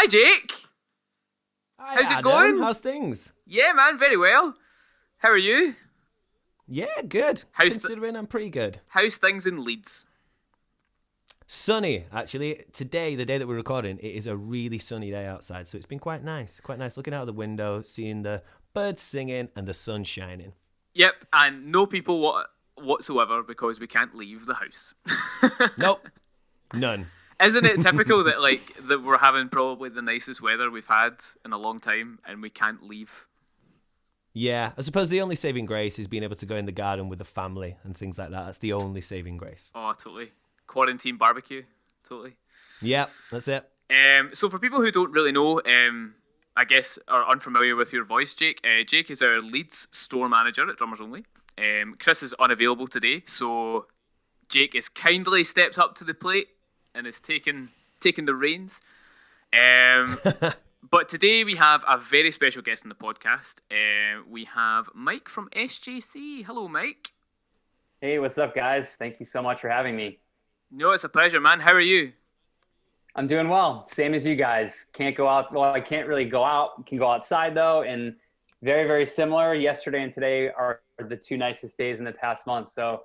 Hi, Jake. Hi, How's it Adam. going? How's things? Yeah, man, very well. How are you? Yeah, good. How's Considering I'm pretty good. how's things in Leeds? Sunny, actually. Today, the day that we're recording, it is a really sunny day outside, so it's been quite nice. Quite nice looking out of the window, seeing the birds singing and the sun shining. Yep, and no people whatsoever because we can't leave the house. Nope, none. Isn't it typical that that we're having probably the nicest weather we've had in a long time and we can't leave? Yeah, I suppose the only saving grace is being able to go in the garden with the family and things like that. That's the only saving grace. Oh, totally. Quarantine barbecue, totally. Yeah, that's it. So for people who don't really know, I guess are unfamiliar with your voice, Jake. Jake is our Leeds store manager at Drummers Only. Chris is unavailable today, so Jake has kindly stepped up to the plate and is taking the reins. Um, but today we have a very special guest on the podcast. We have Mike from SJC. Hello, Mike. Hey, what's up, guys? Thank you so much for having me. No, it's a pleasure, man. How are you? I'm doing well. Same as you guys. Can't go out. Well, I can't really go out. Can go outside, though. And very, very similar. Yesterday and today are the two nicest days in the past month. So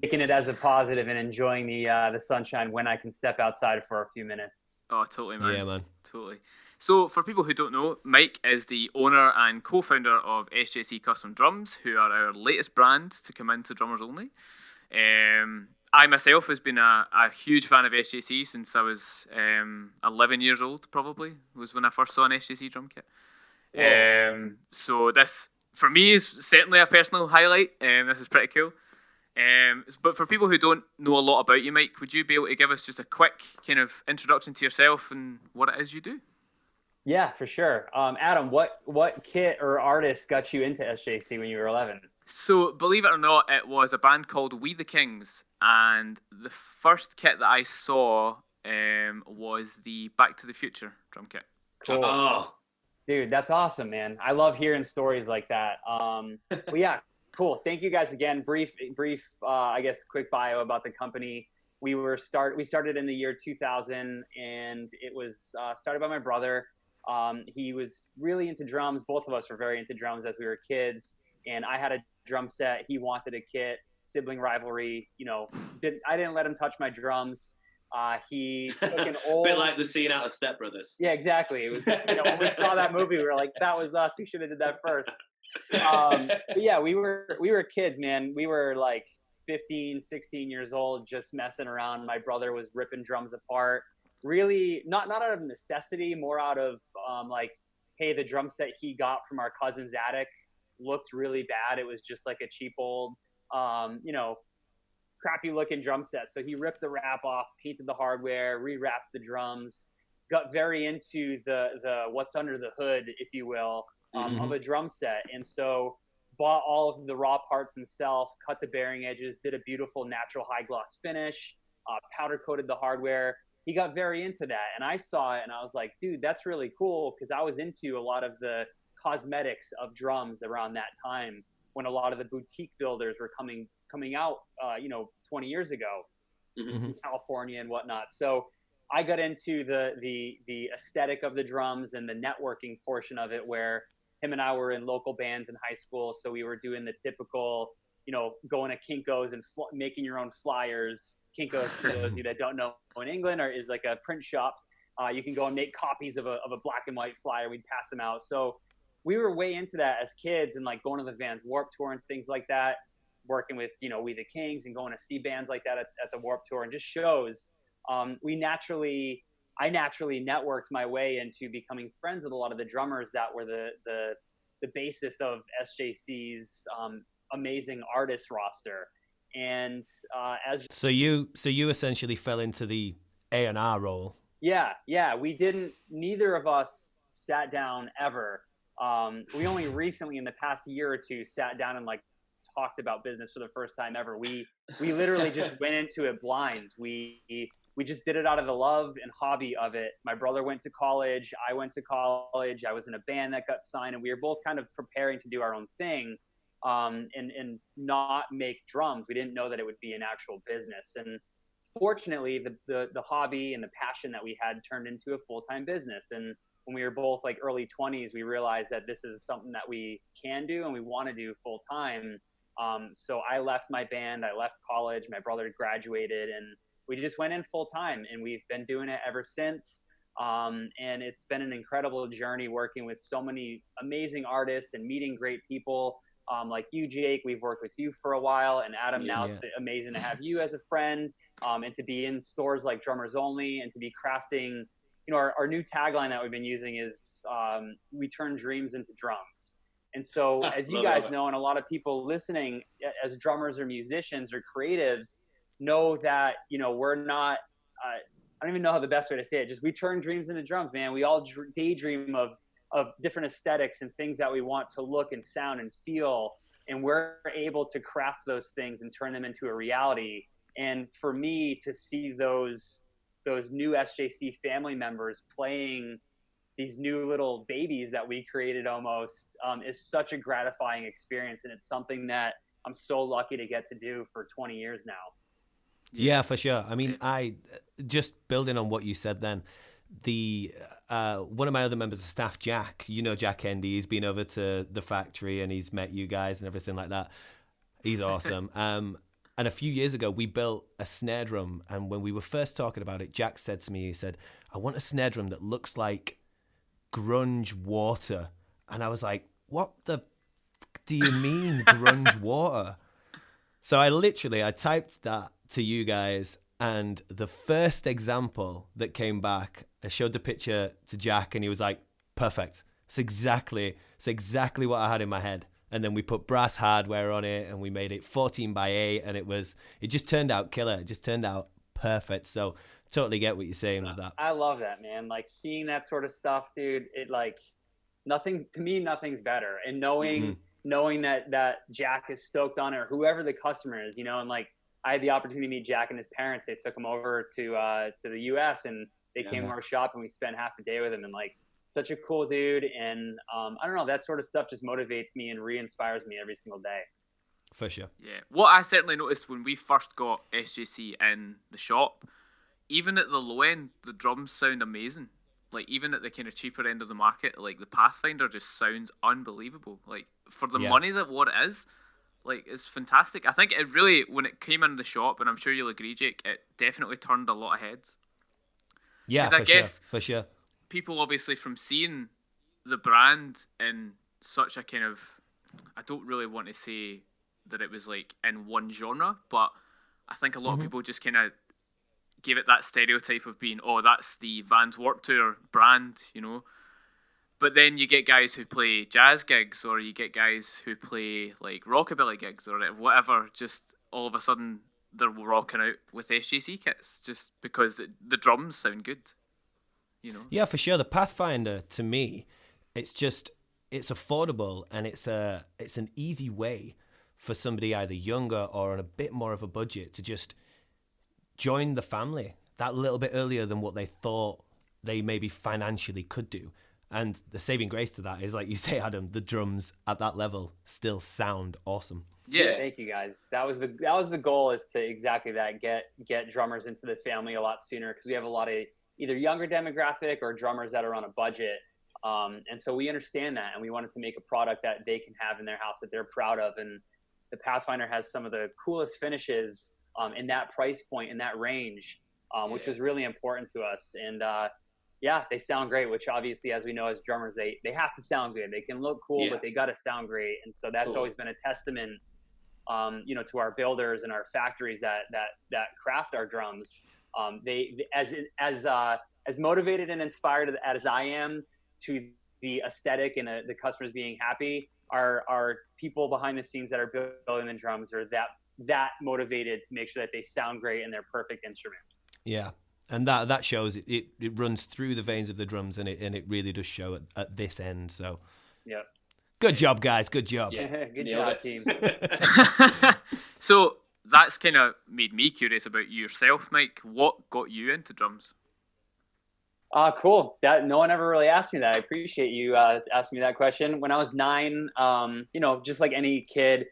taking it as a positive and enjoying the sunshine when I can step outside for a few minutes. Oh, totally, man. Yeah, man. Totally. So, for people who don't know, Mike is the owner and co-founder of SJC Custom Drums, who are our latest brand to come into Drummers Only. I myself has been a huge fan of SJC since I was 11 years old, probably, was when I first saw an SJC drum kit. So this, for me, is certainly a personal highlight. This is pretty cool. But for people who don't know a lot about you, Mike, would you be able to give us just a quick kind of introduction to yourself and what it is you do? Yeah, for sure. Adam, what kit or artist got you into SJC when you were 11? So, believe it or not, it was a band called We the Kings, and the first kit that I saw was the Back to the Future drum kit. Cool. Oh, Dude, that's awesome, man. I love hearing stories like that. Well, yeah, cool. Thank you guys again. Brief, I guess, quick bio about the company. We started in the year 2000, and it was started by my brother. He was really into drums. Both of us were very into drums as we were kids. And I had a drum set. He wanted a kit. Sibling rivalry. I didn't let him touch my drums. He took an old, bit like the scene out of Step Brothers. yeah, exactly. It was, when we saw that movie, we were like, that was us. We should have did that first. But yeah, we were kids, man. We were like 15, 16 years old, just messing around. My brother was ripping drums apart. Really, not out of necessity, more out of hey, the drum set he got from our cousin's attic looked really bad. It was just like a cheap old, crappy looking drum set. So he ripped the wrap off, painted the hardware, rewrapped the drums, got very into the what's under the hood, if you will, of a drum set. And so bought all of the raw parts himself, cut the bearing edges, did a beautiful natural high gloss finish, powder coated the hardware. He got very into that. And I saw it and I was like, dude, that's really cool. Because I was into a lot of the cosmetics of drums around that time when a lot of the boutique builders were coming out 20 years ago in California and whatnot. So I got into the aesthetic of the drums and the networking portion of it, where him and I were in local bands in high school. So we were doing the typical, going to Kinko's and making your own flyers. Kinko's, for those of you that don't know, in England, is like a print shop. You can go and make copies of a black and white flyer. We'd pass them out. So we were way into that as kids, and like going to the Vans Warped Tour and things like that, working with, We the Kings and going to see bands like that at the Warped Tour and just shows. I naturally networked my way into becoming friends with a lot of the drummers that were the basis of SJC's amazing artist roster. And So you essentially fell into the A&R role. Yeah, neither of us sat down ever. We only recently, in the past year or two, sat down and talked about business for the first time ever. We literally just went into it blind. We just did it out of the love and hobby of it. My brother went to college. I went to college. I was in a band that got signed, and we were both kind of preparing to do our own thing, and not make drums. We didn't know that it would be an actual business. And fortunately, the hobby and the passion that we had turned into a full-time business. And when we were both like early 20s, we realized that this is something that we can do and we want to do full-time. So I left my band, I left college, my brother graduated, and we just went in full-time, and we've been doing it ever since. And it's been an incredible journey working with so many amazing artists and meeting great people. Like you, Jake, we've worked with you for a while, and Adam, now it's amazing to have you as a friend, and to be in stores like Drummers Only, and to be crafting, our new tagline that we've been using is, we turn dreams into drums. And so as you guys know, and a lot of people listening as drummers or musicians or creatives know that, we're not, I don't even know how the best way to say it. Just we turn dreams into drums, man. We all daydream of different aesthetics and things that we want to look and sound and feel. And we're able to craft those things and turn them into a reality. And for me to see those new SJC family members playing these new little babies that we created almost, is such a gratifying experience. And it's something that I'm so lucky to get to do for 20 years now. Yeah, for sure. I mean, I just building on what you said then, one of my other members of staff, Jack, Jack Endy, he's been over to the factory and he's met you guys and everything like that. He's awesome. And a few years ago, we built a snare drum. And when we were first talking about it, Jack said to me, he said, I want a snare drum that looks like grunge water. And I was like, what the do you mean grunge water? So I typed that to you guys, and the first example that came back, I showed the picture to Jack, and he was like, perfect. It's exactly what I had in my head. And then we put brass hardware on it, and we made it 14x8, and it just turned out killer. It just turned out perfect. So totally get what you're saying with that. I love that, man. Like seeing that sort of stuff, dude, it like nothing's better. And knowing that Jack is stoked on it, or whoever the customer is, and like I had the opportunity to meet Jack and his parents. They took him over to the US, and they came to our shop, and we spent half a day with him, and like such a cool dude. And I don't know, that sort of stuff just motivates me and re-inspires me every single day. For sure. Yeah. What I certainly noticed when we first got SJC in the shop, even at the low end, the drums sound amazing. Like, even at the kind of cheaper end of the market, like, the Pathfinder just sounds unbelievable. Like, for the money that what it is, like, it's fantastic. I think it really, when it came in the shop, and I'm sure you'll agree, Jake, it definitely turned a lot of heads. Yeah, for sure. People, obviously, from seeing the brand in such a kind of, I don't really want to say that it was, like, in one genre, but I think a lot of people just kind of gave it that stereotype of being, that's the Vans Warped Tour brand, But then you get guys who play jazz gigs, or you get guys who play like rockabilly gigs or whatever. Just all of a sudden they're rocking out with SJC kits just because the drums sound good, Yeah, for sure. The Pathfinder, to me, it's affordable, and it's an easy way for somebody either younger or on a bit more of a budget to just join the family that little bit earlier than what they thought they maybe financially could do. And the saving grace to that is, like you say, Adam, the drums at that level still sound awesome. Yeah. Thank you, guys. That was the goal, is to exactly that, get drummers into the family a lot sooner, because we have a lot of either younger demographic or drummers that are on a budget. And so we understand that, and we wanted to make a product that they can have in their house that they're proud of. And the Pathfinder has some of the coolest finishes in that price point, in that range, which is really important to us. And they sound great, which obviously, as we know as drummers, they have to sound good. They can look cool, but they got to sound great. And so that's always been a testament, to our builders and our factories that craft our drums. They as motivated and inspired as I am to the aesthetic and the customers being happy, our people behind the scenes that are building the drums are that motivated to make sure that they sound great and they're perfect instruments. Yeah. And that shows it runs through the veins of the drums, and it really does show at this end. So, yeah, good job, guys. Good job. Yeah. Good job, team. So that's kind of made me curious about yourself, Mike. What got you into drums? Cool. That no one ever really asked me that. I appreciate you asking me that question. When I was 9, just like any kid,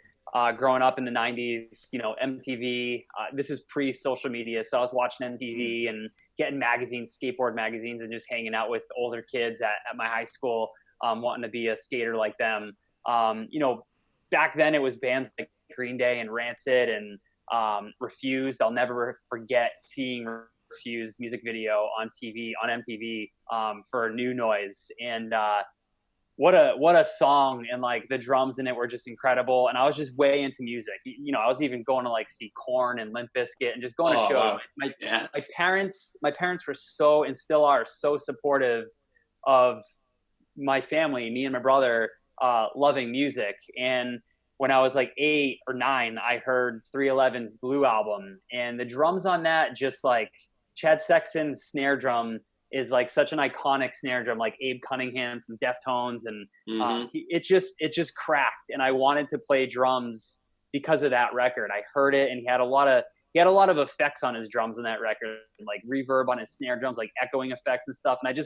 growing up in the 90s, MTV. This is pre-social media, so I was watching MTV and getting magazines, skateboard magazines, and just hanging out with older kids at my high school, wanting to be a skater like them. Back then it was bands like Green Day and Rancid and Refused. I'll never forget seeing Refused music video on MTV for New Noise, and what a song, and like the drums in it were just incredible. And I was just way into music. I was even going to like see Korn and Limp Bizkit and just going to shows. Wow. My parents were so, and still are, so supportive of my family, me and my brother, loving music. And when I was like 8 or 9, I heard 311's Blue album, and the drums on that, just like Chad Sexton's snare drum is like such an iconic snare drum, like Abe Cunningham from Deftones, and it just cracked. And I wanted to play drums because of that record. I heard it, and he had a lot of effects on his drums on that record, like reverb on his snare drums, like echoing effects and stuff. And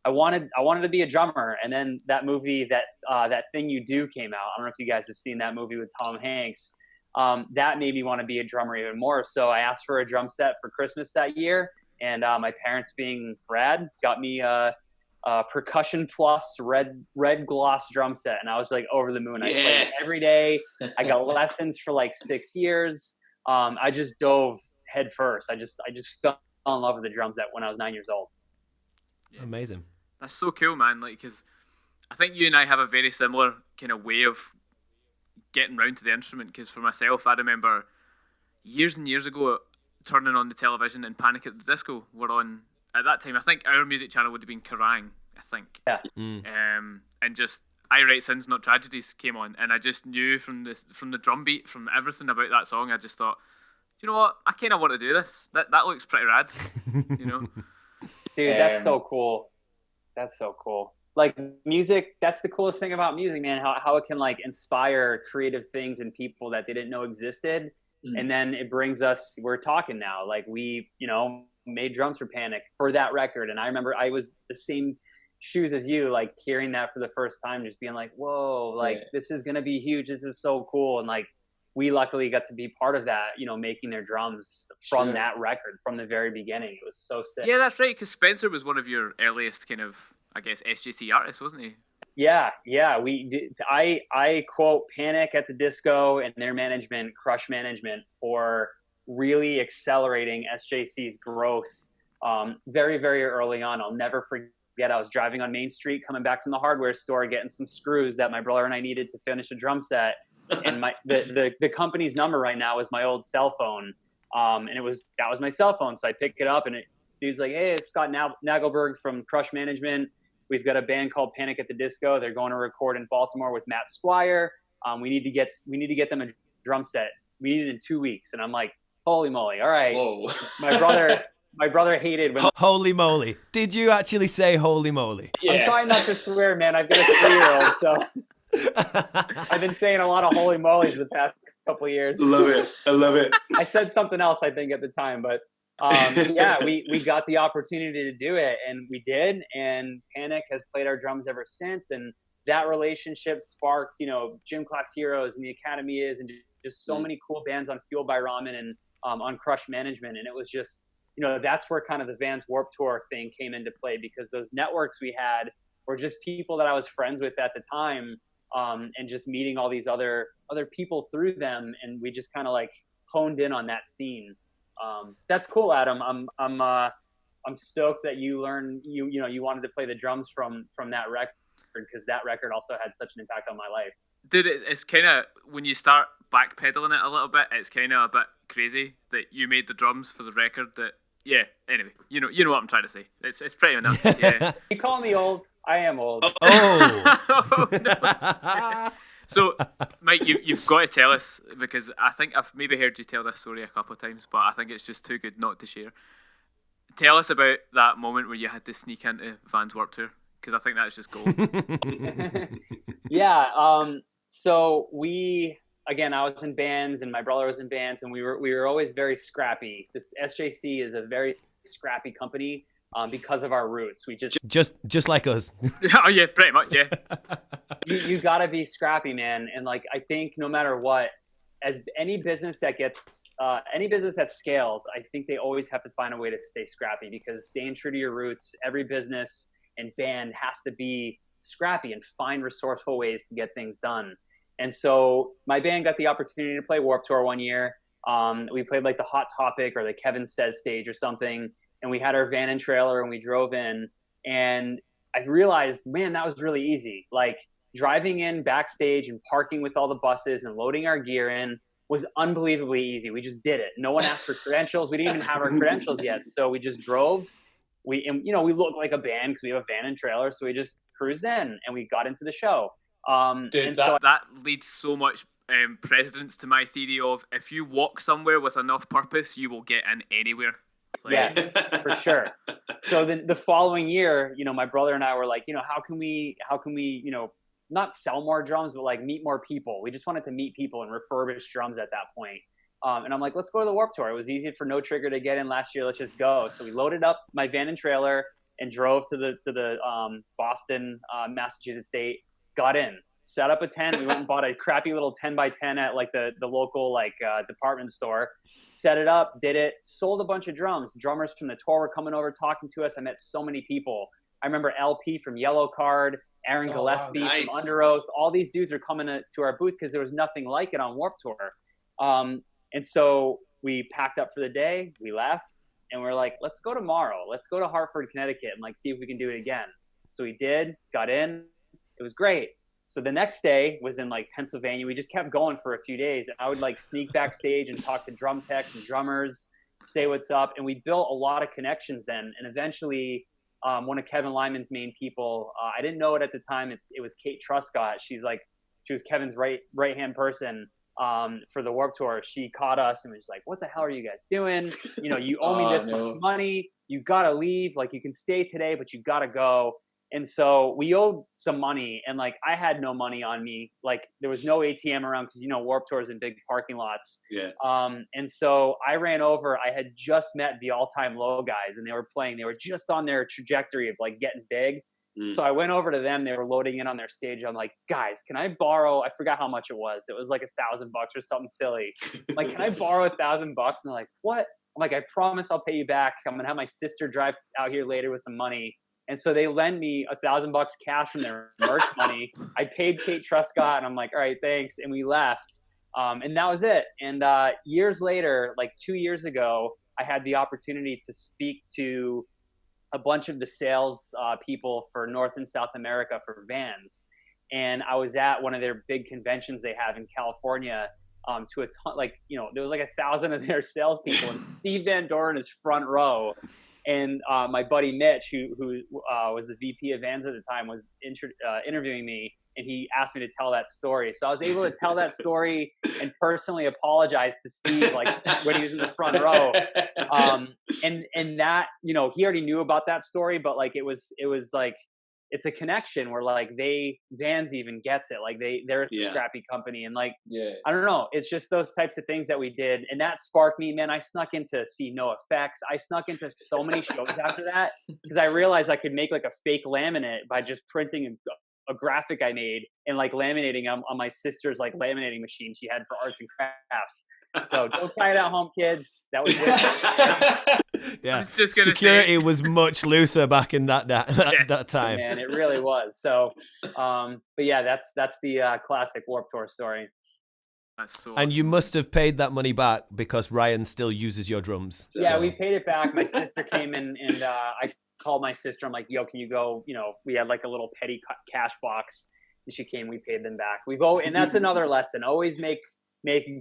I wanted to be a drummer. And then that movie, that Thing You Do, came out. I don't know if you guys have seen that movie with Tom Hanks. That made me want to be a drummer even more. So I asked for a drum set for Christmas that year. And my parents, being rad, got me a Percussion Plus red gloss drum set, and I was like over the moon. I played it every day. I got lessons for like 6 years. I just dove head first. I just fell in love with the drums when I was 9 years old. Yeah. Amazing. That's so cool, man. Like, because I think you and I have a very similar kind of way of getting round to the instrument. Because for myself, I remember years and years ago, turning on the television and Panic at the Disco were on at that time. I think our music channel would have been Kerrang, I think. Yeah. And just I Write Sins Not Tragedies came on, and I just knew from the drum beat, from everything about that song, I just thought, you know what, I kind of want to do this. That looks pretty rad. Dude, that's so cool. That's so cool. Like, music, that's the coolest thing about music, man, how it can like inspire creative things in people that they didn't know existed. And then it brings us, we're talking now, like we, made drums for Panic for that record. And I remember I was the same shoes as you, like hearing that for the first time, just being like, whoa, like this is going to be huge. This is so cool. And like, we luckily got to be part of that, making their drums from that record from the very beginning. It was so sick. Yeah, that's right. Because Spencer was one of your earliest kind of, I guess, SJC artists, wasn't he? Yeah. I quote Panic at the Disco and their management, Crush Management, for really accelerating SJC's growth very, very early on. I'll never forget, I was driving on Main Street coming back from the hardware store, getting some screws that my brother and I needed to finish a drum set. And the company's number right now is my old cell phone. And that was my cell phone. So I pick it up, and this dude's like, hey, it's Scott Nagelberg from Crush Management. We've got a band called Panic at the Disco. They're going to record in Baltimore with Matt Squire. We need to get them a drum set. We need it in 2 weeks. And I'm like, holy moly! All right. Whoa. My brother hated when. Holy moly! Did you actually say holy moly? Yeah. I'm trying not to swear, man. I've got a 3-year-old, so I've been saying a lot of holy mollies the past couple of years. Love it. I love it. I said something else, I think, at the time, but. We got the opportunity to do it, and we did, and Panic has played our drums ever since. And that relationship sparked, Gym Class Heroes and the Academy is, and just so many cool bands on Fueled by Ramen and on Crush Management. And it was just, that's where kind of the Vans Warped Tour thing came into play, because those networks we had were just people that I was friends with at the time, and just meeting all these other people through them, and we just kind of like honed in on that scene. That's cool, Adam. I'm stoked that you learned you wanted to play the drums from that record, because that record also had such an impact on my life. Dude, it's kind of, when you start backpedaling it a little bit, it's kind of a bit crazy that you made the drums for the record. That anyway, you know what I'm trying to say. It's pretty enough. Yeah. You call me old? I am old. Oh. No. So, Mike, you've got to tell us, because I think I've maybe heard you tell this story a couple of times, but I think it's just too good not to share. Tell us about that moment where you had to sneak into Vans Warped Tour, because I think that's just gold. Yeah. So I was in bands, and my brother was in bands, and we were always very scrappy. This SJC is a very scrappy company. Because of our roots, we just like us. Oh yeah, pretty much, yeah. You gotta be scrappy, man. And like, I think no matter what, as any business that scales, I think they always have to find a way to stay scrappy, because staying true to your roots, every business and band has to be scrappy and find resourceful ways to get things done. And so my band got the opportunity to play Warped Tour one year. We played like the Hot Topic or the Kevin Says stage or something. And we had our van and trailer and we drove in, and I realized, man, that was really easy. Like driving in backstage and parking with all the buses and loading our gear in was unbelievably easy. We just did it. No one asked for credentials. We didn't even have our credentials yet. So we just drove. We looked like a band because we have a van and trailer. So we just cruised in and we got into the show. Dude, that leads so much precedence to my theory of, if you walk somewhere with enough purpose, you will get in anywhere. Yes, for sure. So the following year, my brother and I were like, how can we, not sell more drums, but like meet more people. We just wanted to meet people and refurbish drums at that point. And I'm like, let's go to the Warped Tour. It was easy for No Trigger to get in last year. Let's just go. So we loaded up my van and trailer and drove to the Boston, Massachusetts date, got in, set up a tent. We went and bought a crappy little 10x10 at like the local department store, set it up, did it, sold a bunch of drums. Drummers from the tour were coming over talking to us. I met so many people. I remember LP from Yellow Card, Aaron Gillespie from Under Oath. All these dudes are coming to our booth because there was nothing like it on Warped Tour. And so we packed up for the day, we left, and we're like, let's go tomorrow. Let's go to Hartford, Connecticut, and like see if we can do it again. So we did, got in. It was great. So the next day was in like Pennsylvania. We just kept going for a few days. And I would like sneak backstage and talk to drum techs and drummers, say what's up. And we built a lot of connections then. And eventually one of Kevin Lyman's main people, I didn't know it at the time. It was Kate Truscott. She was Kevin's right-hand person for the Warped Tour. She caught us and was like, what the hell are you guys doing? You owe me this much money. You got to leave. Like, you can stay today, but you got to go. And so we owed some money, and like I had no money on me. Like there was no ATM around because Warped Tour is in big parking lots. Yeah. And so I ran over. I had just met the All Time Low guys, and they were playing. They were just on their trajectory of like getting big. So I went over to them. They were loading in on their stage. I'm like, guys, can I borrow? I forgot how much it was. It was like $1,000 or something silly. I'm like, can I borrow $1,000? And they're like, what? I'm like, I promise I'll pay you back. I'm gonna have my sister drive out here later with some money. And so they lend me $1,000 cash from their merch money. I paid Kate Truscott, and I'm like, all right, thanks. And we left. And that was it. And years later, like 2 years ago, I had the opportunity to speak to a bunch of the sales people for North and South America for vans. And I was at one of their big conventions they have in California to a ton, there was like 1,000 of their salespeople, and Steve Van Doren is front row. And my buddy Mitch, who was the VP of Vans at the time, was interviewing me, and he asked me to tell that story. So I was able to tell that story and personally apologize to Steve, like when he was in the front row. And that, he already knew about that story, but like it was like, it's a connection where like Vans even gets it. Like they're a scrappy company, and like, I don't know. It's just those types of things that we did. And that sparked me, man. I snuck in to see No Effects. I snuck into so many shows after that because I realized I could make like a fake laminate by just printing a graphic I made and like laminating on my sister's like laminating machine she had for arts and crafts. So don't try it at home, kids. That was yeah. I was just gonna Security was much looser back in that time. Man, it really was. So, but yeah, that's the classic Warped Tour story. That's so. And you must have paid that money back because Ryan still uses your drums. Yeah, we paid it back. My sister came in, and I called my sister. I'm like, yo, can you go? We had like a little petty cash box, and she came. We paid them back. And that's another lesson. Always make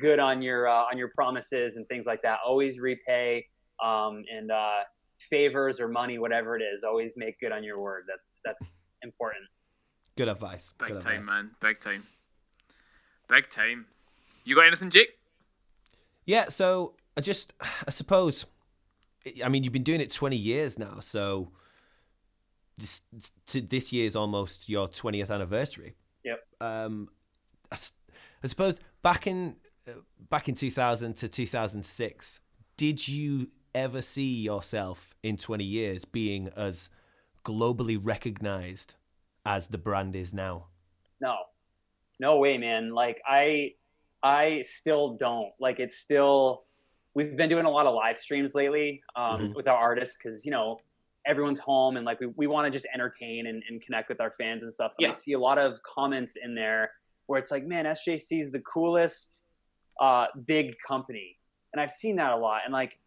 good on your promises and things like that. Always repay, and favors or money, whatever it is. Always make good on your word. That's important. Good advice. Big time, man. Big time. You got anything, Jake? Yeah. So I suppose, I mean, you've been doing it 20 years now. So this year's almost your 20th anniversary. Yep. I suppose back in 2000 to 2006, did you ever see yourself in 20 years being as globally recognized as the brand is now? No way, man. Like I still don't. Like, it's still, we've been doing a lot of live streams lately with our artists because, everyone's home and like we want to just entertain and connect with our fans and stuff. And I see a lot of comments in there where it's like, man, SJC is the coolest big company. And I've seen that a lot. And like,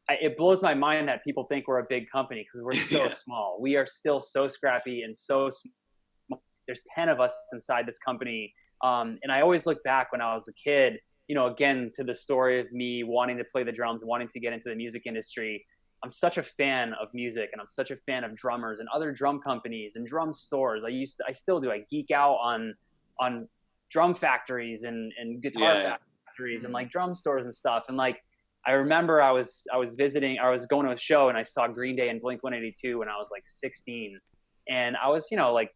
it blows my mind that people think we're a big company because we're so small. We are still so scrappy and so small. There's 10 of us inside this company. And I always look back when I was a kid, again, to the story of me wanting to play the drums, wanting to get into the music industry. I'm such a fan of music and I'm such a fan of drummers and other drum companies and drum stores. I still do. I geek out on drum factories and guitar factories and like drum stores and stuff. And like, I remember I was going to a show and I saw Green Day and Blink-182 when I was like 16. And I was, like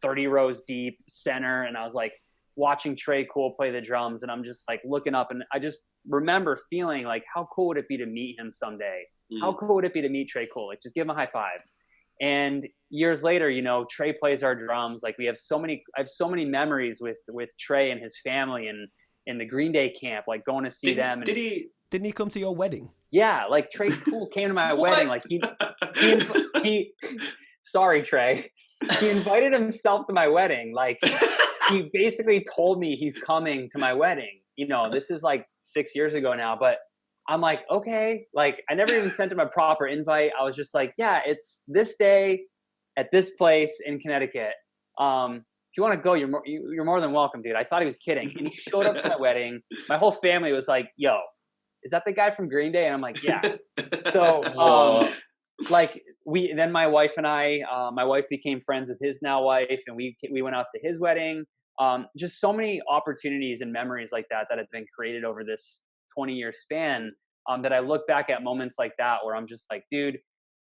30 rows deep center. And I was like watching Trey Cool play the drums. And I'm just like looking up and I just remember feeling like, how cool would it be to meet him someday? How cool would it be to meet Trey Cool? Like, just give him a high five. And years later, Trey plays our drums. Like, I have so many memories with Trey and his family and in the Green Day camp, like going to see them. And didn't he come to your wedding? Yeah, like Trey Cool came to my wedding. Like he sorry, Trey. He invited himself to my wedding. Like, he basically told me he's coming to my wedding. This is like 6 years ago now, but I'm like, okay. Like, I never even sent him a proper invite. I was just like, yeah, it's this day at this place in Connecticut. If you want to go, you're more than welcome, dude. I thought he was kidding. And he showed up to my wedding. My whole family was like, yo, is that the guy from Green Day? And I'm like, yeah. So, then my wife and my wife became friends with his now wife, and we went out to his wedding. Just so many opportunities and memories like that have been created over this 20-year span that I look back at moments like that where I'm just like, dude,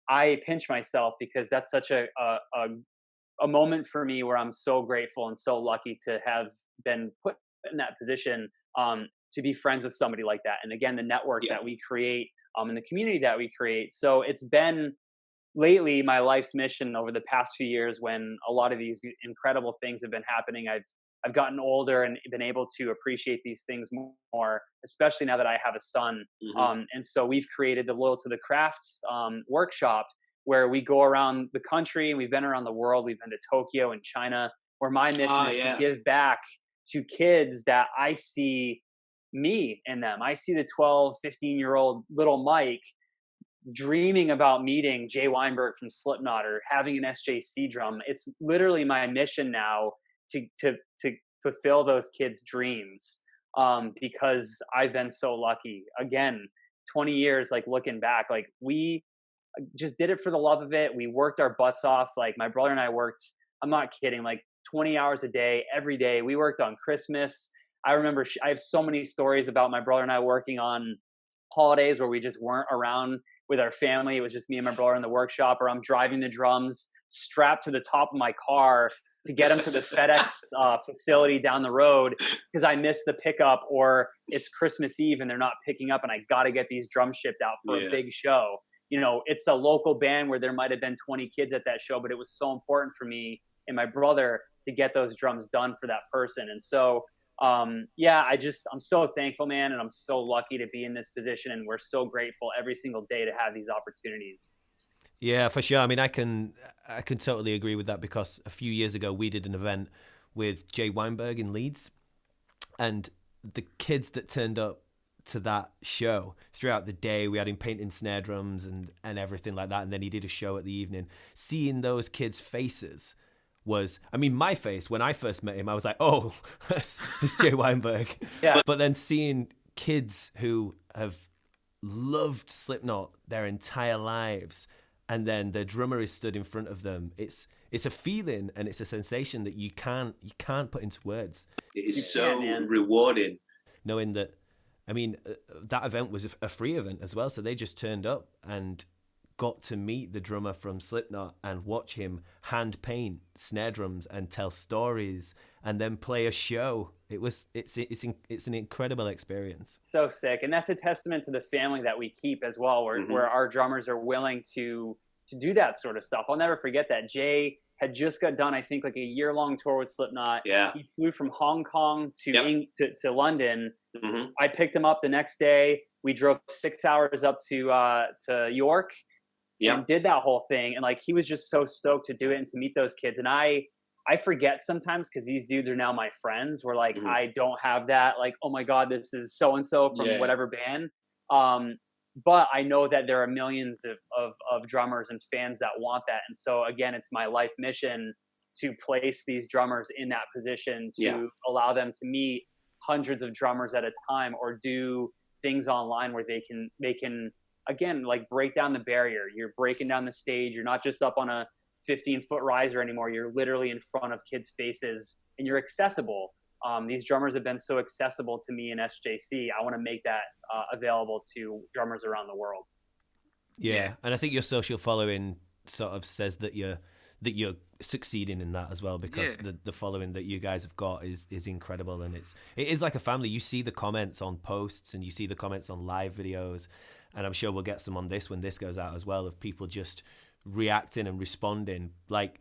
I pinch myself because that's such a moment for me where I'm so grateful and so lucky to have been put in that position to be friends with somebody like that. And again, the network that we create and the community that we create. So it's been lately my life's mission over the past few years when a lot of these incredible things have been happening. I've gotten older and been able to appreciate these things more, especially now that I have a son. And so we've created the Loyal to the Crafts workshop where we go around the country and we've been around the world. We've been to Tokyo and China, where my mission is to give back to kids that I see me in them. I see the 12, 15-year-old little Mike dreaming about meeting Jay Weinberg from Slipknot or having an SJC drum. It's literally my mission now to fulfill those kids' dreams because I've been so lucky. Again, 20 years, like looking back, like we just did it for the love of it. We worked our butts off. Like my brother and I worked, I'm not kidding, like 20 hours a day, every day. We worked on Christmas. I remember I have so many stories about my brother and I working on holidays where we just weren't around with our family. It was just me and my brother in the workshop, or I'm driving the drums strapped to the top of my car to get them to the FedEx facility down the road because I missed the pickup, or it's Christmas Eve and they're not picking up and I got to get these drums shipped out for a big show. It's a local band where there might have been 20 kids at that show, but it was so important for me and my brother to get those drums done for that person. And so, I'm so thankful, man. And I'm so lucky to be in this position. And we're so grateful every single day to have these opportunities. Yeah, for sure. I mean, I can totally agree with that because a few years ago we did an event with Jay Weinberg in Leeds, and the kids that turned up to that show throughout the day, we had him painting snare drums and everything like that, and then he did a show at the evening. Seeing those kids' faces was, I mean, my face when I first met him, I was like, oh, it's Jay Weinberg. Yeah. But then seeing kids who have loved Slipknot their entire lives, and then the drummer is stood in front of them, it's a feeling and it's a sensation that you can't put into words. It is so rewarding. Knowing that, I mean, that event was a free event as well, so they just turned up and got to meet the drummer from Slipknot and watch him hand paint snare drums and tell stories and then play a show. It's an incredible experience. So sick. And that's a testament to the family that we keep as well, where our drummers are willing to do that sort of stuff. I'll never forget that. Jay had just got done, I think, like a year-long tour with Slipknot. Yeah. He flew from Hong Kong to London. Mm-hmm. I picked him up the next day. We drove 6 hours up to York and did that whole thing. And like, he was just so stoked to do it and to meet those kids. And I forget sometimes, because these dudes are now my friends. We're like, I don't have that. Like, oh my God, this is so-and-so from whatever band. But I know that there are millions of drummers and fans that want that. And so again, it's my life mission to place these drummers in that position to allow them to meet hundreds of drummers at a time, or do things online where they can again, like, break down the barrier. You're breaking down the stage. You're not just up on a 15-foot riser anymore. You're literally in front of kids' faces, and you're accessible. These drummers have been so accessible to me in SJC. I want to make that available to drummers around the world. Yeah, and I think your social following sort of says that you're succeeding in that as well, because the following that you guys have got is incredible, and it is like a family. You see the comments on posts, and you see the comments on live videos, and I'm sure we'll get some on this when this goes out as well, of people just reacting and responding. Like,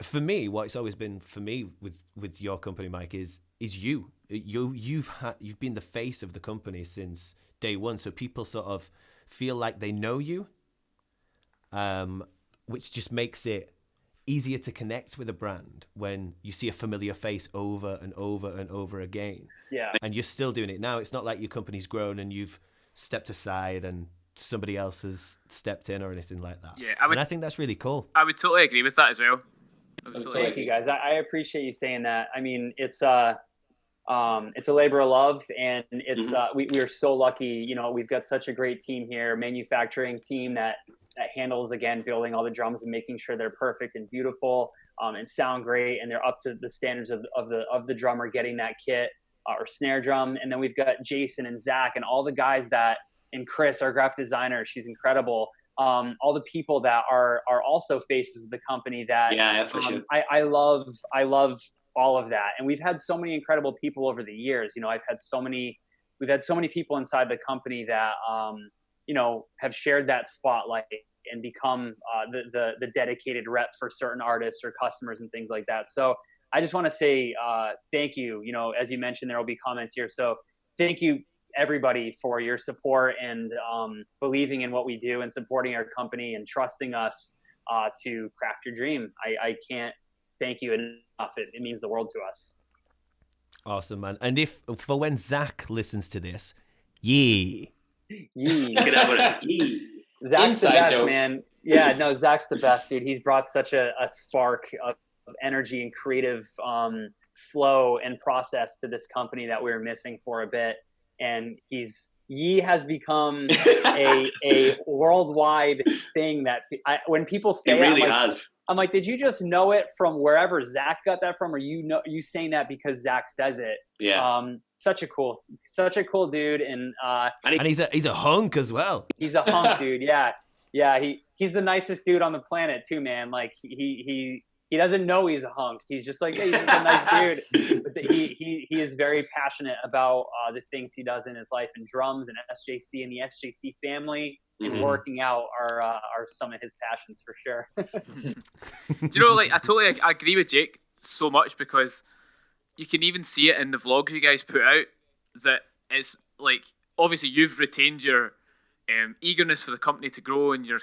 for me, what it's always been for me with your company, Mike, is you've been the face of the company since day one, so people sort of feel like they know you, which just makes it easier to connect with a brand when you see a familiar face over and over and over again. Yeah. And you're still doing it now. It's not like your company's grown and you've stepped aside and somebody else has stepped in or anything like that. Yeah, and I think that's really cool. I would totally agree with that as well. Thank you, guys. I appreciate you saying that. I mean, it's a labor of love, and it's we are so lucky. You know, we've got such a great team here, manufacturing team that handles, again, building all the drums and making sure they're perfect and beautiful and sound great, and they're up to the standards of the drummer getting that kit or snare drum. And then we've got Jason and Zach and all the guys and Chris, our graphic designer. She's incredible. All the people that are also faces of the company that for sure. I love all of that. And we've had so many incredible people over the years. You know, we've had so many people inside the company that you know, have shared that spotlight and become the dedicated rep for certain artists or customers and things like that. So I just want to say thank you. You know, as you mentioned, there will be comments here. So thank you, everybody, for your support and believing in what we do and supporting our company and trusting us to craft your dream. I can't thank you enough. It means the world to us. Awesome, man. And for when Zach listens to this, Zach's Inside the best, joke. man. Yeah, no, Zach's the best, dude. He's brought such a spark of energy and creative flow and process to this company that we were missing for a bit. And Yee has become a worldwide thing that when people say it really I'm like, has. I'm like, did you just know it from wherever Zach got that from, or you saying that because Zach says it? Yeah. Such a cool dude, and he's a hunk as well. He's a hunk, dude. Yeah. He's the nicest dude on the planet too, man. Like he doesn't know he's a hunk. He's just like, hey, he's a nice dude. But he is very passionate about the things he does in his life, and drums and SJC and the SJC family and working out are some of his passions for sure. Do you know, like, I agree with Jake so much, because you can even see it in the vlogs you guys put out, that it's like, obviously you've retained your eagerness for the company to grow, and you're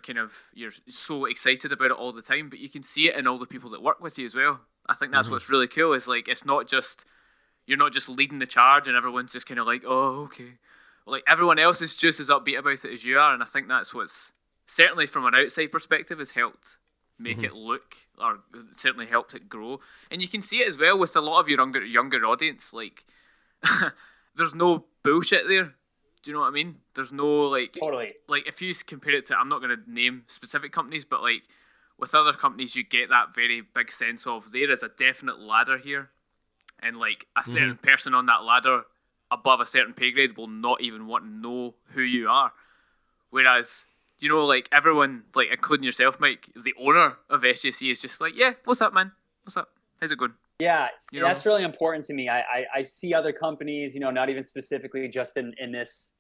so excited about it all the time, but you can see it in all the people that work with you as well. I think that's what's really cool, is like, it's not just, you're not just leading the charge and everyone's just kind of like, oh, okay. Like, everyone else is just as upbeat about it as you are, and I think that's what's, certainly from an outside perspective, has helped make it look, or certainly helped it grow. And you can see it as well with a lot of your younger audience. Like, there's no bullshit there. Do you know what I mean? There's no, like... Totally. Like, if you compare it to... I'm not going to name specific companies, but, like, with other companies, you get that very big sense of there is a definite ladder here. And, like, a certain person on that ladder above a certain pay grade will not even want to know who you are. Whereas, you know, like, everyone, like, including yourself, Mike, the owner of SJC is just like, yeah, what's up, man? What's up? How's it going? Yeah, you know? That's really important to me. I see other companies, you know, not even specifically just in this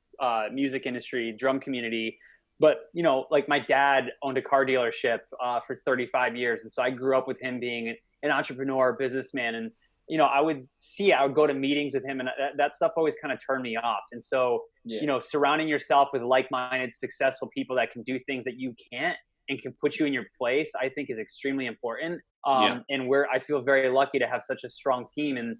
music industry, drum community, But, like my dad owned a car dealership for 35 years. And so I grew up with him being an entrepreneur, businessman. And, I would go to meetings with him, and that stuff always kind of turned me off. And so, surrounding yourself with like-minded, successful people that can do things that you can't and can put you in your place, I think is extremely important. And I feel very lucky to have such a strong team and,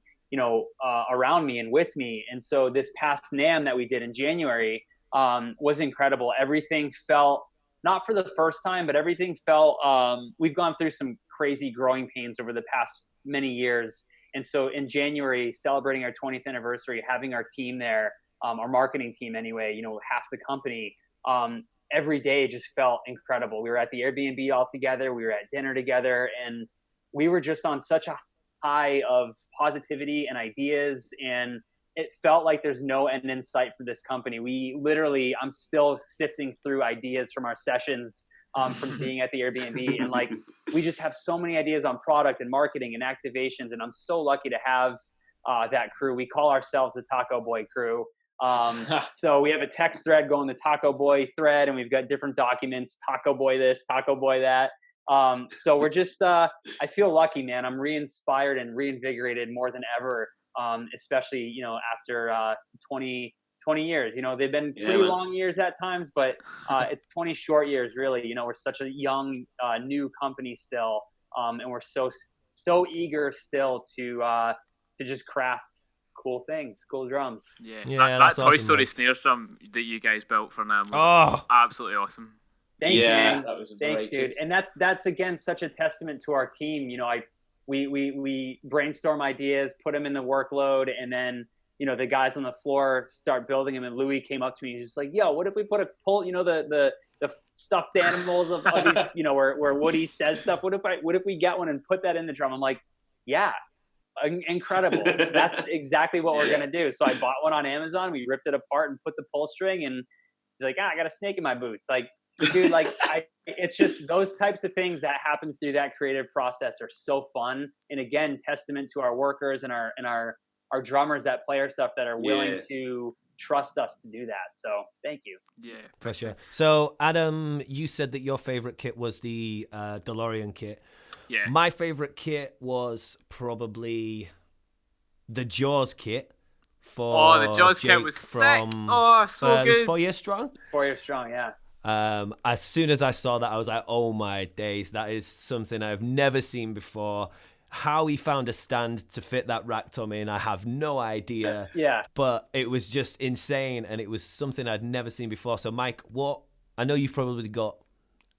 around me and with me. And so this past NAMM that we did in January was incredible. Everything felt, not for the first time, but everything felt, we've gone through some crazy growing pains over the past many years. And so in January, celebrating our 20th anniversary, having our team there, our marketing team anyway, half the company, every day just felt incredible. We were at the Airbnb all together. We were at dinner together, and we were just on such a high of positivity and ideas. And it felt like there's no end in sight for this company. I'm still sifting through ideas from our sessions, from being at the Airbnb. And like, we just have so many ideas on product and marketing and activations. And I'm so lucky to have that crew. We call ourselves the Taco Boy crew. So we have a text thread going, the Taco Boy thread, and we've got different documents, Taco Boy this, Taco Boy that. So we're just, I feel lucky, man. I'm re-inspired and reinvigorated more than ever. Especially, after 20 years, they've been pretty long years at times, but it's 20 short years, really. We're such a young, new company still. And we're so eager still to just craft cool things, cool drums. Yeah, that Toy Story snare drum that you guys built for NAMM was absolutely awesome. Thanks, man. That was Thanks, dude. And that's again such a testament to our team. We brainstorm ideas, put them in the workload, and then the guys on the floor start building them. And Louis came up to me, he's just like, "Yo, what if we put the stuffed animals of these, where Woody says stuff? What if we get one and put that in the drum?" I'm like, "Yeah, incredible. That's exactly what we're gonna do." So I bought one on Amazon. We ripped it apart and put the pull string, and he's like, "I got a snake in my boots." Like, dude, like it's just those types of things that happen through that creative process are so fun. And again, testament to our workers and our drummers that play our stuff that are willing to trust us to do that. So thank you. Yeah, for sure. So Adam, you said that your favorite kit was the DeLorean kit. Yeah. My favorite kit was probably the Jaws kit. The Jaws Jake kit was sick. So good. It was 4 Years Strong? 4 Years Strong, yeah. As soon as I saw that, I was like, oh my days, that is something I've never seen before. How he found a stand to fit that rack tom in, I have no idea. Yeah. But it was just insane, and it was something I'd never seen before. So Mike, I know you've probably got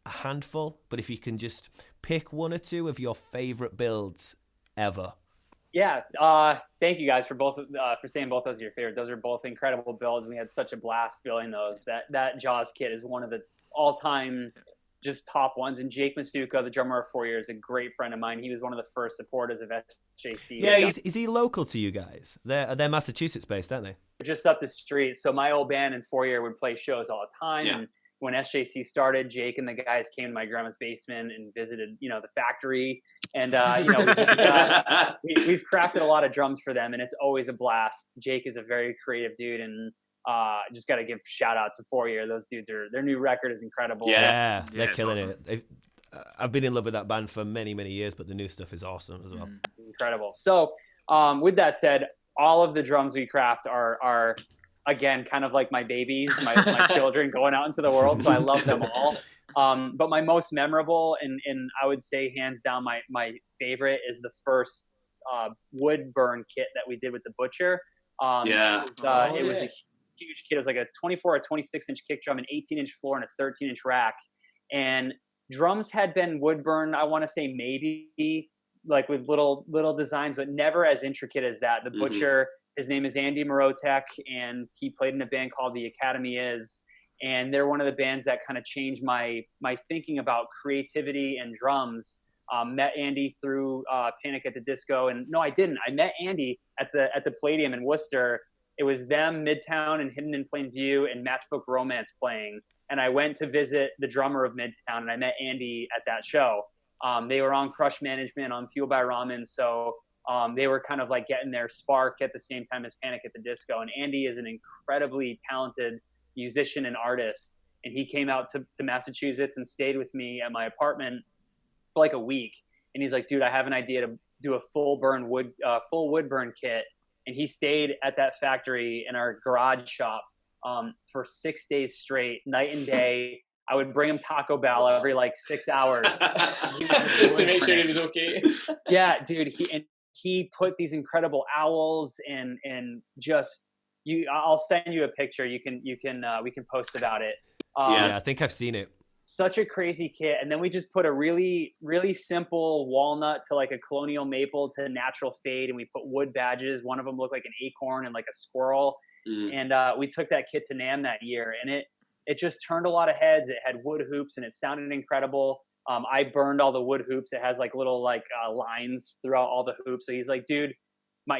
a handful, but if you can just pick one or two of your favorite builds ever. Yeah, thank you guys for saying both those are your favorite. Those are both incredible builds. We had such a blast building those. That Jaws kit is one of the all-time just top ones. And Jake Masuka, the drummer of 4 Years, a great friend of mine. He was one of the first supporters of SJC. Yeah, is he local to you guys? They're Massachusetts based, aren't they? Just up the street. So my old band in 4 Year would play shows all the time. Yeah. And when SJC started, Jake and the guys came to my grandma's basement and visited, the factory. And, we've crafted a lot of drums for them, and it's always a blast. Jake is a very creative dude, and just got to give shout out to 4 Year. Those dudes their new record is incredible. Yeah, they're killing it. I've been in love with that band for many, many years, but the new stuff is awesome as well. Incredible. So with that said, all of the drums we craft are again, kind of like my babies, my children going out into the world. So I love them all. But my most memorable and I would say hands down my favorite is the first wood burn kit that we did with the Butcher. It was a huge kit. It was like a 24 or 26-inch kick drum, an 18-inch floor, and a 13-inch rack. And drums had been wood burn, I want to say maybe like with little designs, but never as intricate as that. The Butcher, his name is Andy Morotek, and he played in a band called The Academy Is. And they're one of the bands that kind of changed my thinking about creativity and drums. Met Andy through Panic at the Disco, and no, I didn't. I met Andy at the Palladium in Worcester. It was them, Midtown, and Hidden in Plain View, and Matchbook Romance playing. And I went to visit the drummer of Midtown, and I met Andy at that show. They were on Crush Management, on Fuel by Ramen, so they were kind of like getting their spark at the same time as Panic at the Disco. And Andy is an incredibly talented musician and artist. and he came out to Massachusetts and stayed with me at my apartment for like a week. And he's like, dude, I have an idea to do a full wood burn kit. And he stayed at that factory in our garage shop for 6 days straight, night and day. I would bring him Taco Bell every like 6 hours. Just to make sure he was okay. Yeah, dude. He put these incredible owls and just I'll send you a picture. We can post about it. Yeah, I think I've seen it. Such a crazy kit. And then we just put a really, really simple walnut to like a colonial maple to natural fade. And we put wood badges. One of them looked like an acorn and like a squirrel. And we took that kit to NAMM that year, and it just turned a lot of heads. It had wood hoops and it sounded incredible. I burned all the wood hoops. It has like little lines throughout all the hoops. So he's like, dude,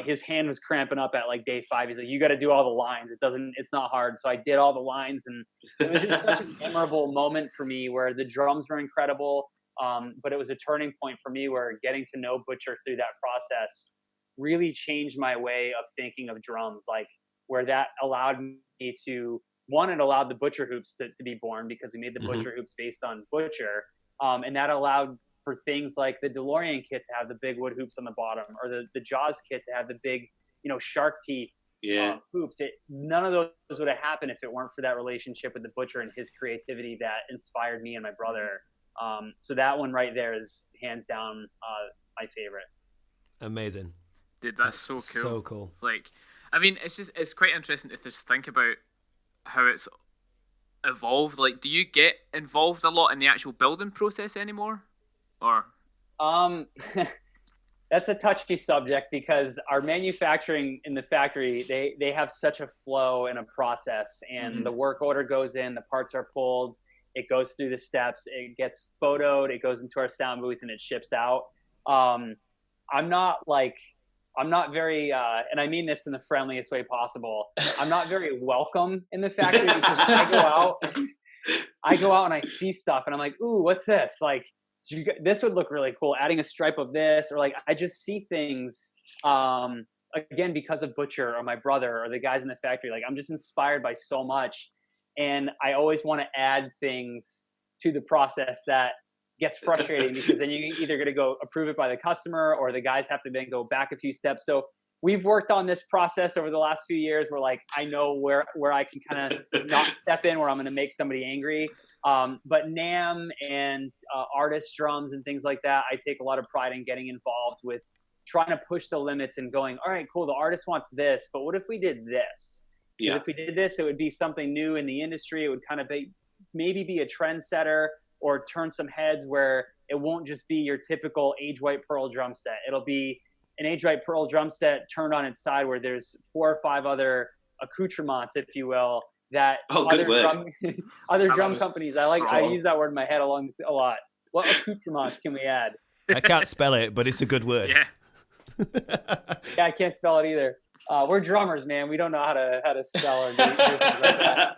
his hand was cramping up at like day 5. He's like, you got to do all the lines. It's not hard. So I did all the lines, and it was just such a memorable moment for me where the drums were incredible. But it was a turning point for me where getting to know Butcher through that process really changed my way of thinking of drums, like where that allowed me to, it allowed the Butcher hoops to be born because we made the Butcher hoops based on Butcher. And that allowed for things like the DeLorean kit to have the big wood hoops on the bottom, or the Jaws kit to have the big, shark teeth hoops. None of those would have happened if it weren't for that relationship with the Butcher and his creativity that inspired me and my brother. So that one right there is hands down my favorite. Amazing. Dude, that's so cool. So cool. Like, I mean, it's quite interesting to just think about how it's evolved. Like, do you get involved a lot in the actual building process anymore? Or that's a touchy subject because our manufacturing in the factory, they have such a flow and a process, and the work order goes in, the parts are pulled, it goes through the steps, it gets photoed, it goes into our sound booth, and it ships out. I'm not very, and I mean this in the friendliest way possible, I'm not very welcome in the factory because I go out and I see stuff and I'm like, ooh, what's this? Like, this would look really cool, adding a stripe of this, or like I just see things again because of Butcher or my brother or the guys in the factory. Like, I'm just inspired by so much, and I always want to add things to the process that gets frustrating because then you either got to go approve it by the customer, or the guys have to then go back a few steps. So we've worked on this process over the last few years where like I know where I can kind of not step in where I'm going to make somebody angry. But NAMM and artist drums and things like that, I take a lot of pride in getting involved with trying to push the limits and going, all right, cool, the artist wants this, but what if we did this? Yeah. If we did this, it would be something new in the industry. It would kind of maybe be a trendsetter or turn some heads where it won't just be your typical Age White Pearl drum set. It'll be an Age White Pearl drum set turned on its side where there's 4 or 5 other accoutrements, if you will, that other drum companies. I use that word in my head a lot. What accoutrements can we add? I can't spell it, but it's a good word. Yeah. Yeah, I can't spell it either. We're drummers, man. We don't know how to spell or do things like that.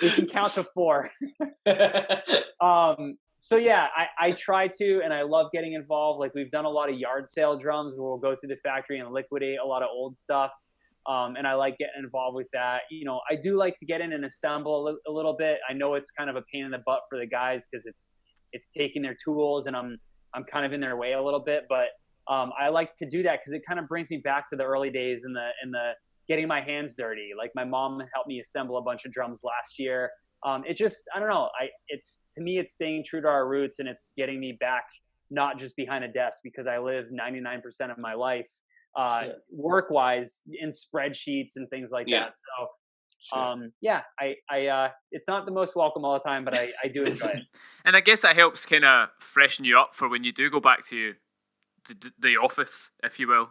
We can count to 4. So yeah, I try to, and I love getting involved. Like, we've done a lot of yard sale drums where we'll go through the factory and liquidate a lot of old stuff. And I like getting involved with that. I do like to get in and assemble a little bit. I know it's kind of a pain in the butt for the guys because it's taking their tools and I'm kind of in their way a little bit, but I like to do that because it kind of brings me back to the early days and the getting my hands dirty. Like, my mom helped me assemble a bunch of drums last year. It just, I don't know. To me, it's staying true to our roots, and it's getting me back, not just behind a desk, because I live 99% of my life work-wise in spreadsheets and things like that. So, it's not the most welcome all the time, but I do enjoy it. And I guess that helps kind of freshen you up for when you do go back to the office, if you will,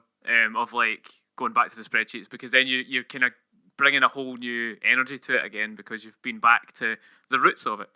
of like going back to the spreadsheets, because then you're kind of bringing a whole new energy to it again because you've been back to the roots of it,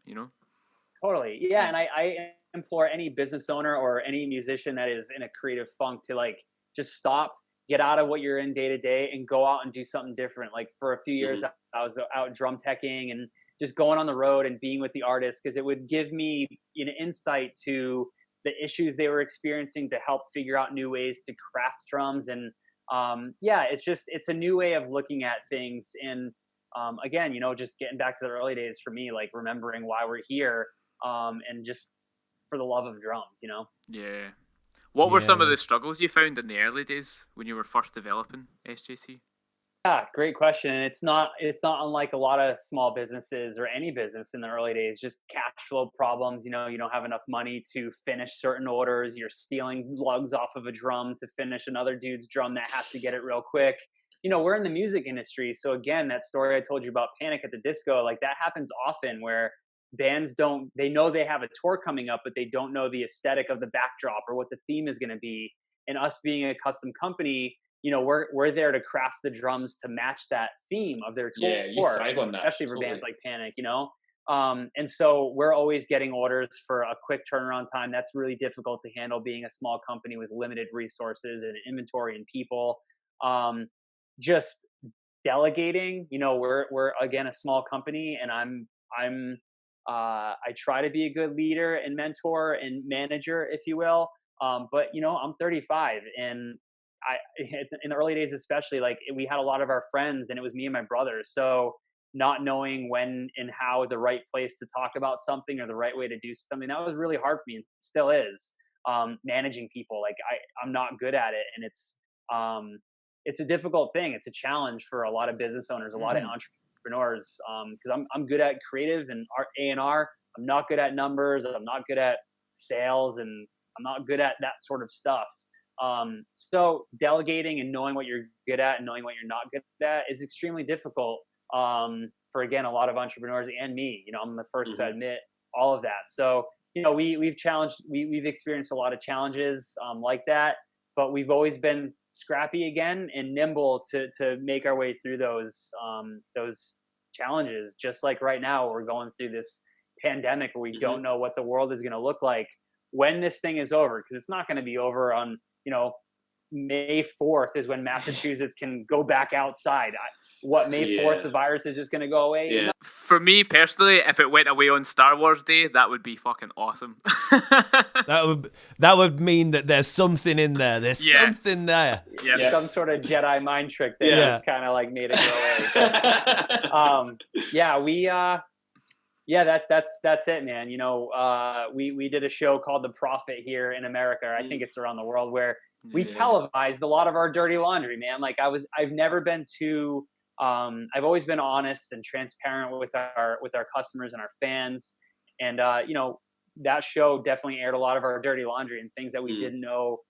Totally. Yeah. And I implore any business owner or any musician that is in a creative funk to like just stop, get out of what you're in day to day and go out and do something different. Like, for a few years, I was out drum teching and just going on the road and being with the artists, because it would give me an insight to the issues they were experiencing to help figure out new ways to craft drums. And it's a new way of looking at things. And again, just getting back to the early days for me, like remembering why we're here, and just for the love of drums, Yeah. What were some of man. the struggles you found in the early days when you were first developing SJC? Yeah, great question. It's not unlike a lot of small businesses or any business in the early days, just cash flow problems. You don't have enough money to finish certain orders. You're stealing lugs off of a drum to finish another dude's drum that has to get it real quick. We're in the music industry. So again, that story I told you about Panic at the Disco, like that happens often where bands they know they have a tour coming up, but they don't know the aesthetic of the backdrop or what the theme is going to be. And us being a custom company, we're there to craft the drums to match that theme of their tour. Yeah, you thrive on that, especially for totally. bands like Panic, and so we're always getting orders for a quick turnaround time. That's really difficult to handle being a small company with limited resources and inventory and people. Just delegating, we're again a small company, and I try to be a good leader and mentor and manager, if you will. But I'm 35, and in the early days, especially, like we had a lot of our friends and it was me and my brother. So not knowing when and how the right place to talk about something or the right way to do something, that was really hard for me and still is. Managing people, like I'm not good at it. And it's a difficult thing. It's a challenge for a lot of business owners, a lot of entrepreneurs. Cause I'm good at creative and A&R. I'm not good at numbers. I'm not good at sales, and I'm not good at that sort of stuff. So delegating and knowing what you're good at and knowing what you're not good at is extremely difficult, for again, a lot of entrepreneurs and me. I'm the first to admit all of that. So, we've experienced a lot of challenges, like that, but we've always been scrappy again and nimble to make our way through those challenges. Just like right now, we're going through this pandemic where we don't know what the world is going to look like when this thing is over, because it's not going to be over on, May 4th is when Massachusetts can go back outside. May 4th, the virus is just going to go away? Yeah. For me personally, if it went away on Star Wars Day, that would be fucking awesome. That would mean that there's something in there. There's something there. Yeah. Some sort of Jedi mind trick that just kind of like made it go away. That's it, man. We did a show called The Prophet here in America. I think it's around the world, where we televised a lot of our dirty laundry, man. Like I've never been too, I've always been honest and transparent with our customers and our fans. And, that show definitely aired a lot of our dirty laundry and things that we didn't know,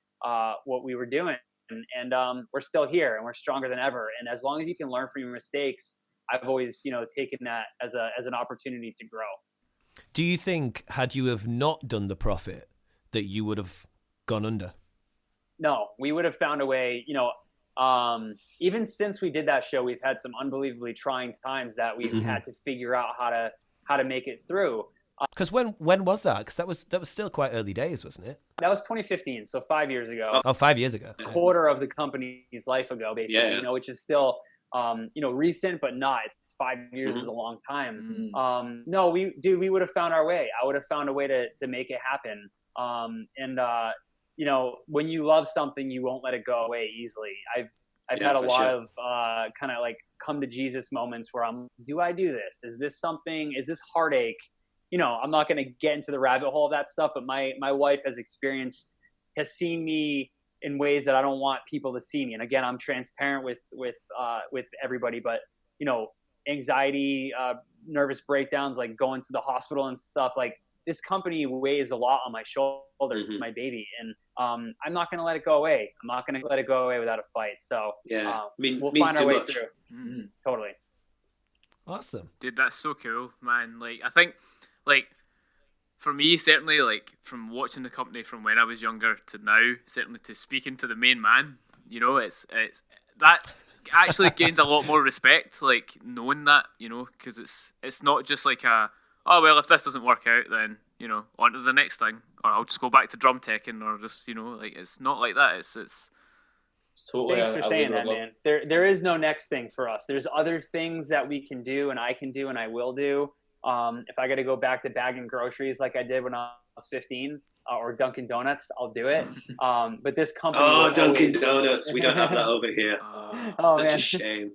what we were doing. And we're still here and we're stronger than ever. And as long as you can learn from your mistakes, I've always, taken that as an opportunity to grow. Do you think, had you have not done The Prophet, that you would have gone under? No, we would have found a way. Even since we did that show, we've had some unbelievably trying times that we've had to figure out how to make it through. Because when was that? Because that was still quite early days, wasn't it? That was 2015, so 5 years ago. Oh, 5 years ago. A quarter of the company's life ago, basically. Which is still, recent, but not. 5 years is a long time. No, we would have found our way. I would have found a way to make it happen. When you love something, you won't let it go away easily. I've had a lot of kind of like come to Jesus moments where do I do this? Is this heartache? I'm not going to get into the rabbit hole of that stuff, but my wife has seen me in ways that I don't want people to see me. And again, I'm transparent with everybody, but anxiety, nervous breakdowns, like going to the hospital and stuff, like this company weighs a lot on my shoulders. It's my baby. And I'm not going to let it go away. I'm not going to let it go away without a fight. So we'll find our way through. Totally. Awesome. Dude, that's so cool, man. Like, I think, like, for me, certainly, like, from watching the company from when I was younger to now, certainly to speaking to the main man, it's that actually gains a lot more respect, like, knowing that, because it's not just like if this doesn't work out, then, on to the next thing, or I'll just go back to drum teching, or just, like, it's not like that. It's totally. Thanks for saying that, man. There is no next thing for us. There's other things that we can do, and I can do, and I will do. If I got to go back to bagging groceries like I did when I was 15, or Dunkin' Donuts, I'll do it. But this company. Oh, Dunkin' Donuts. We don't have that over here. Oh, Such man. a shame.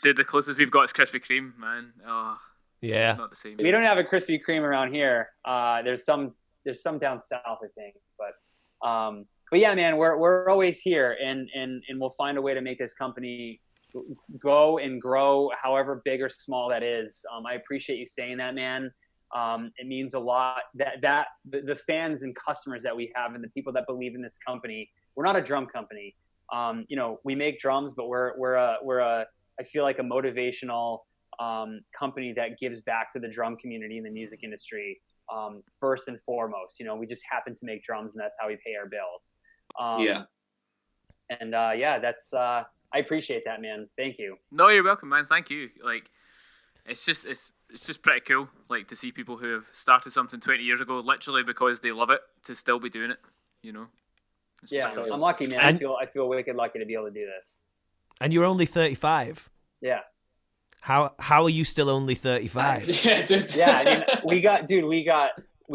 Dude, the closest we've got is Krispy Kreme, man. Oh, Yeah. it's not the same. We don't have a Krispy Kreme around here. There's some down south, I think. But yeah, man, we're always here, and we'll find a way to make this company go and grow, however big or small that is. I appreciate you saying that, man. It means a lot that the fans and customers that we have and the people that believe in this company. We're not a drum company. We make drums, but we're a I feel like a motivational company that gives back to the drum community and the music industry first and foremost. We just happen to make drums, and that's how we pay our bills. That's I appreciate that, man. Thank you. No, you're welcome, man. Thank you. Like, it's just pretty cool, like, to see people who have started something 20 years ago, literally because they love it, to still be doing it. It's Yeah, pretty awesome. I'm lucky, man. I feel wicked lucky to be able to do this. And you're only 35. Yeah. How are you still only 35? Yeah, dude. Yeah, I mean, we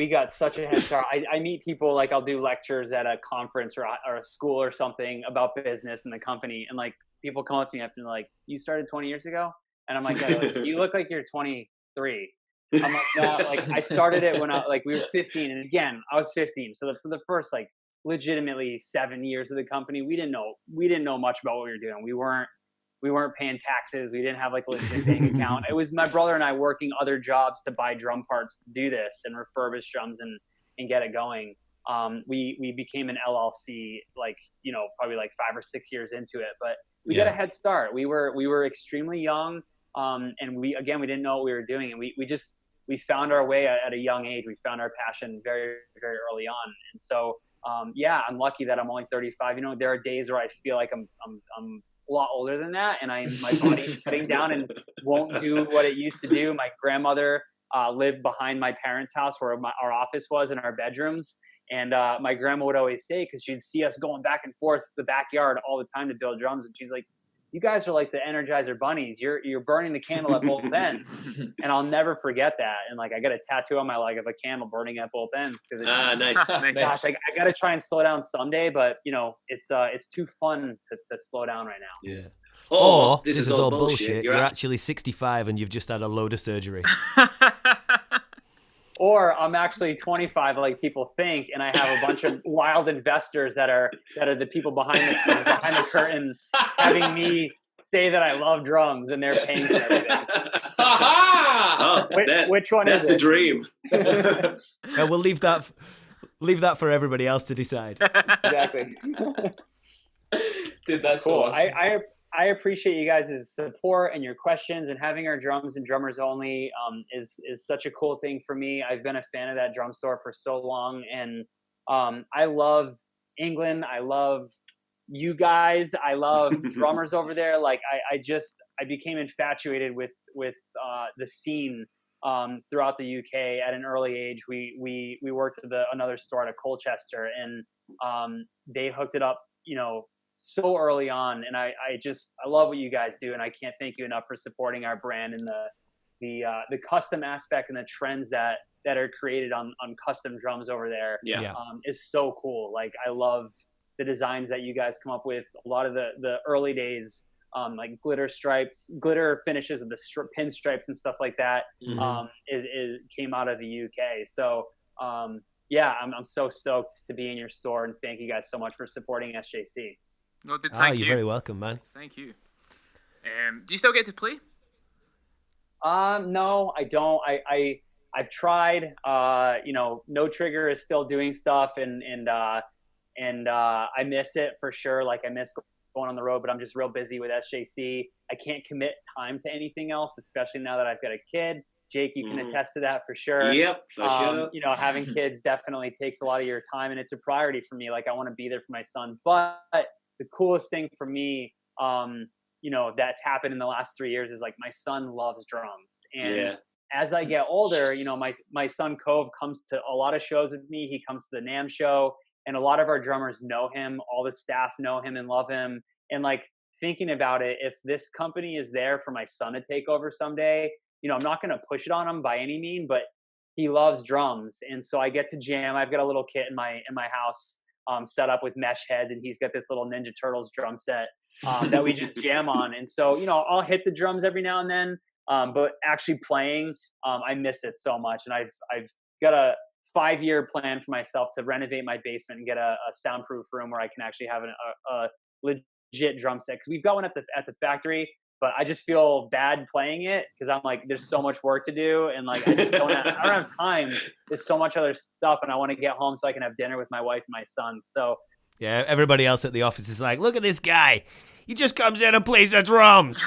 got such a head start. I meet people, like, I'll do lectures at a conference or a school or something about business and the company, and like people come up to me after and like, you started 20 years ago? And I'm like, you look like you're 23. I'm like, no, like I started it when we were 15, and again, I was 15. So for the first like legitimately 7 years of the company, we didn't know much about what we were doing. We weren't paying taxes. We didn't have like a legit bank account. It was my brother and I working other jobs to buy drum parts to do this and refurbish drums and get it going. We became an LLC probably like 5 or 6 years into it, but we got a head start. We were extremely young, and we didn't know what we were doing, and we found our way at a young age. We found our passion very, very early on, and so I'm lucky that I'm only 35. There are days where I feel like I'm a lot older than that, and my body's shutting down and won't do what it used to do. My grandmother lived behind my parents' house where our office was in our bedrooms. And my grandma would always say, because she'd see us going back and forth the backyard all the time to build drums, and she's like, "You guys are like the Energizer bunnies. You're burning the candle at both ends." And I'll never forget that. And like I got a tattoo on my leg of a candle burning at both ends. Nice. Gosh, I got to try and slow down someday, but it's too fun to slow down right now. Yeah. Or this is all bullshit. You're actually 65 and you've just had a load of surgery. Or I'm actually 25, like people think, and I have a bunch of wild investors that are the people behind the curtain, having me say that I love drums, and they're paying for everything. Which one is it? That's the dream. And we'll leave that for everybody else to decide. Exactly. Dude, that's cool. so awesome. I appreciate you guys' support and your questions, and having our drums and drummers only is such a cool thing for me. I've been a fan of that drum store for so long, and I love England. I love you guys. I love drummers over there. Like I became infatuated with the scene throughout the UK at an early age. We worked with another store at Colchester, and they hooked it up, so early on, and I love what you guys do, and I can't thank you enough for supporting our brand and the custom aspect and the trends that are created on custom drums over there. Is so cool. Like I love the designs that you guys come up with. A lot of the early days, like glitter finishes of the pinstripes and stuff like that. It came out of the UK. So I'm so stoked to be in your store, and thank you guys so much for supporting SJC. No, thank you. You're very welcome, man. Thank you. Do you still get to play? No, I don't. I've tried. No Trigger is still doing stuff, and I miss it for sure. Like I miss going on the road, but I'm just real busy with SJC. I can't commit time to anything else, especially now that I've got a kid. Jake, you can attest to that for sure. Yep, for sure. Having kids definitely takes a lot of your time, and it's a priority for me. Like I want to be there for my son, but the coolest thing for me, that's happened in the last 3 years is like my son loves drums. And as I get older, my son Cove comes to a lot of shows with me. He comes to the NAMM show, and a lot of our drummers know him. All the staff know him and love him. And like thinking about it, if this company is there for my son to take over someday, I'm not going to push it on him by any means, but he loves drums. And so I get to jam. I've got a little kit in my house set up with mesh heads, and he's got this little Ninja Turtles drum set that we just jam on. And so, I'll hit the drums every now and then, but actually playing, I miss it so much. And I've got a 5-year plan for myself to renovate my basement and get a soundproof room where I can actually have a legit drum set. Because we've got one at the factory, but I just feel bad playing it because I'm like, there's so much work to do, and like I don't have time. There's so much other stuff, and I want to get home so I can have dinner with my wife and my son. So yeah, everybody else at the office is like, look at this guy. He just comes in and plays the drums.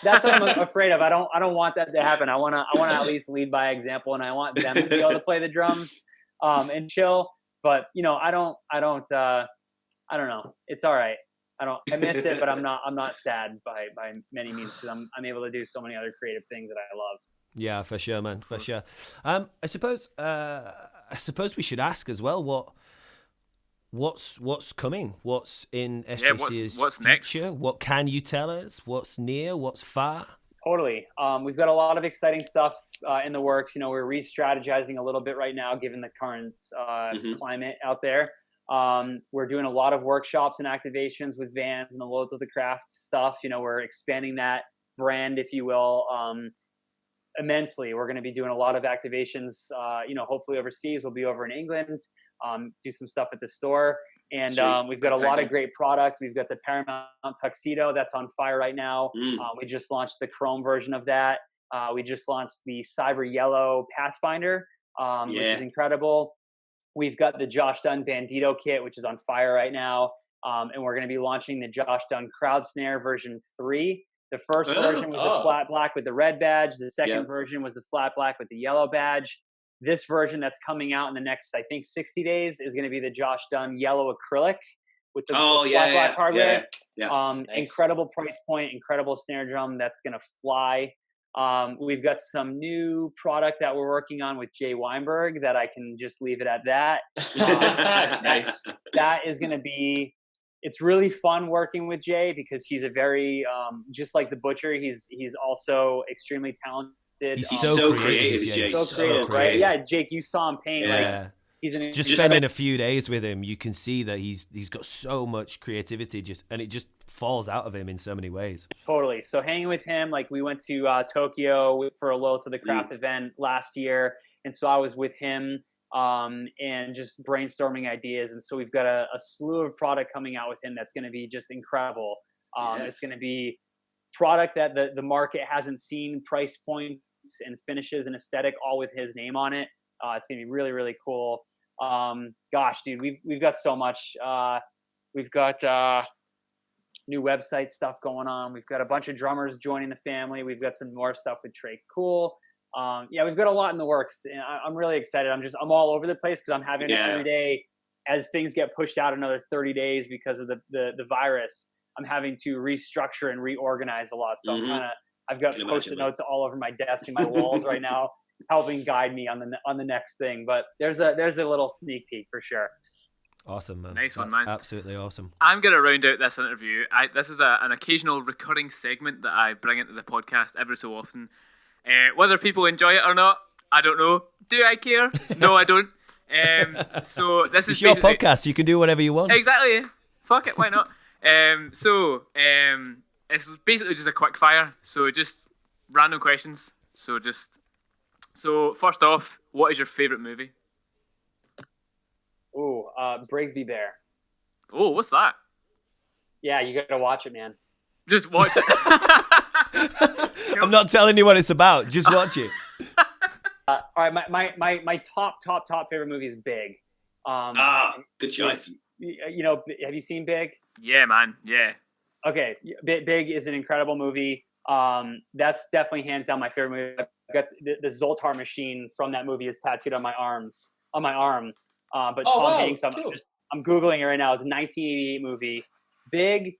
That's what I'm afraid of. I don't want that to happen. I want to at least lead by example, and I want them to be able to play the drums and chill. But I don't know. It's all right. I miss it, but I'm not sad by many means, because I'm able to do so many other creative things that I love. Yeah, for sure, man, for sure. I suppose we should ask as well what's coming, what's in SJC's what's future? next? What can you tell us? What's near? What's far? Totally. We've got a lot of exciting stuff in the works. We're re-strategizing a little bit right now, given the current climate out there. We're doing a lot of workshops and activations with Vans and the Loads of the Craft stuff. We're expanding that brand, if you will, immensely. We're going to be doing a lot of activations, hopefully overseas. We'll be over in England, do some stuff at the store. And we've got a lot of great product. We've got the Paramount Tuxedo that's on fire right now. We just launched the Chrome version of that. We just launched the Cyber Yellow Pathfinder, which is incredible. We've got the Josh Dunn Bandito kit, which is on fire right now. And we're going to be launching the Josh Dunn Crowd Snare version 3. The first version was the flat black with the red badge. The second version was the flat black with the yellow badge. This version that's coming out in the next, I think, 60 days is going to be the Josh Dunn yellow acrylic with the flat black hardware. Nice. Incredible price point, incredible snare drum that's going to fly. We've got some new product that we're working on with Jay Weinberg that I can just leave it at that. Nice. That is going to be, it's really fun working with Jay because he's a very, just like the Butcher, he's also extremely talented. He's so creative, Jake. So creative, right? Yeah, Jake, you saw him paint. Yeah. Like, he's just spending a few days with him, you can see that he's got so much creativity, and it just falls out of him in so many ways. Totally. So hanging with him, like we went to Tokyo for a Loyal to the Craft event last year, and so I was with him and just brainstorming ideas. And so we've got a slew of product coming out with him that's going to be just incredible. It's going to be product that the market hasn't seen, price points and finishes and aesthetic, all with his name on it. It's gonna be really, really cool. Gosh, dude, we've got so much. We've got new website stuff going on. We've got a bunch of drummers joining the family. We've got some more stuff with Trey Cool. We've got a lot in the works, and I'm really excited. I'm all over the place because I'm having it every day. As things get pushed out another 30 days because of the virus, I'm having to restructure and reorganize a lot. So I've got Post-it notes all over my desk and my walls right now, helping guide me on the next thing. But there's a little sneak peek for sure. Awesome, man. Nice That's one, man. Absolutely awesome. I'm going to round out this interview. This is an occasional recurring segment that I bring into the podcast every so often. Whether people enjoy it or not, I don't know. Do I care? No, I don't. So this is your podcast. You can do whatever you want. Exactly. Fuck it. Why not? It's basically just a quick fire. So just random questions. So first off, what is your favorite movie? Ooh, Brigsby Bear. Oh, what's that? Yeah, you gotta watch it, man. Just watch it. I'm not telling you what it's about. Just watch it. All right, my top favorite movie is Big. Good choice. Have you seen Big? Yeah, man. Yeah. Okay, Big is an incredible movie. That's definitely hands down my favorite movie. I've got the Zoltar machine from that movie is tattooed on my arm. But Tom Hanks, I'm Googling it right now. It's a 1988 movie. Big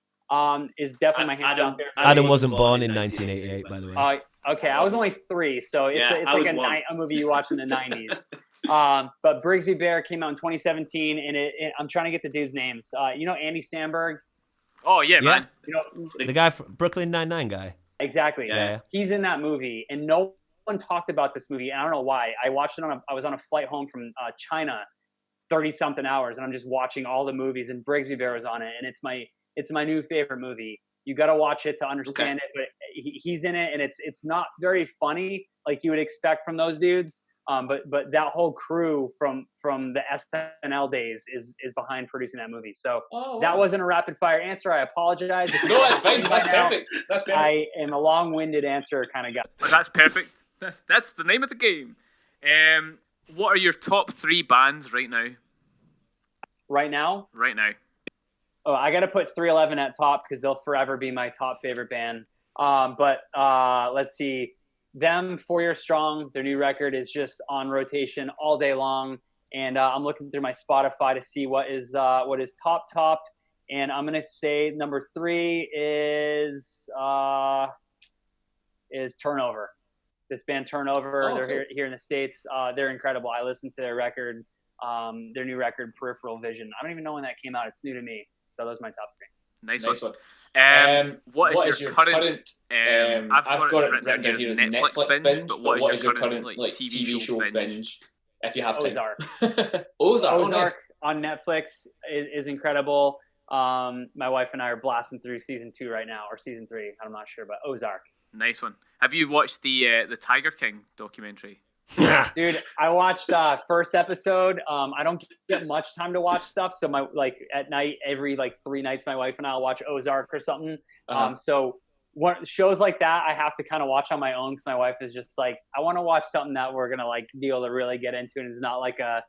is definitely my hands down favorite. Adam wasn't born in 1988, by the way. Okay, I was only 3, so it's like a movie you watch in the 90s. But Brigsby Bear came out in 2017, and I'm trying to get the dude's names. Andy Samberg? Oh, yeah, man. The guy from Brooklyn Nine-Nine guy. Exactly. Yeah. He's in that movie, and no one talked about this movie, and I don't know why. I watched it I was on a flight home from China, 30-something hours, and I'm just watching all the movies, and Brigsby Bear was on it, and it's my new favorite movie. You got to watch it to understand it. But he's in it, and it's not very funny like you would expect from those dudes. But that whole crew from the SNL days is behind producing that movie. So that wasn't a rapid fire answer. I apologize. No, that's fine. That's perfect. That's perfect. I am a long-winded answer kind of guy. But that's perfect. That's the name of the game. What are your top 3 bands right now? Right now? Right now. Oh, I got to put 311 at top because they'll forever be my top favorite band. But let's see. Them, 4 Year Strong, their new record is just on rotation all day long. And I'm looking through my Spotify to see what is top. And I'm going to say number 3 is Turnover. This band Turnover, they're here in the States. They're incredible. I listened to their record, their new record, Peripheral Vision. I don't even know when that came out. It's new to me. So those are my top 3. Nice one. What is your current I've got it written down here as Netflix binge, but what is your current like TV show binge? If you have time. Ozark on Netflix is incredible. My wife and I are blasting through season 2 right now, or season 3. I'm not sure, but Ozark. Nice one. Have you watched the Tiger King documentary? Dude, I watched first episode. I don't get much time to watch stuff, so at night, every 3 nights, my wife and I will watch Ozark or something. So shows like that, I have to kind of watch on my own because my wife is just like, I want to watch something that we're gonna be able to really get into, and it's not like that.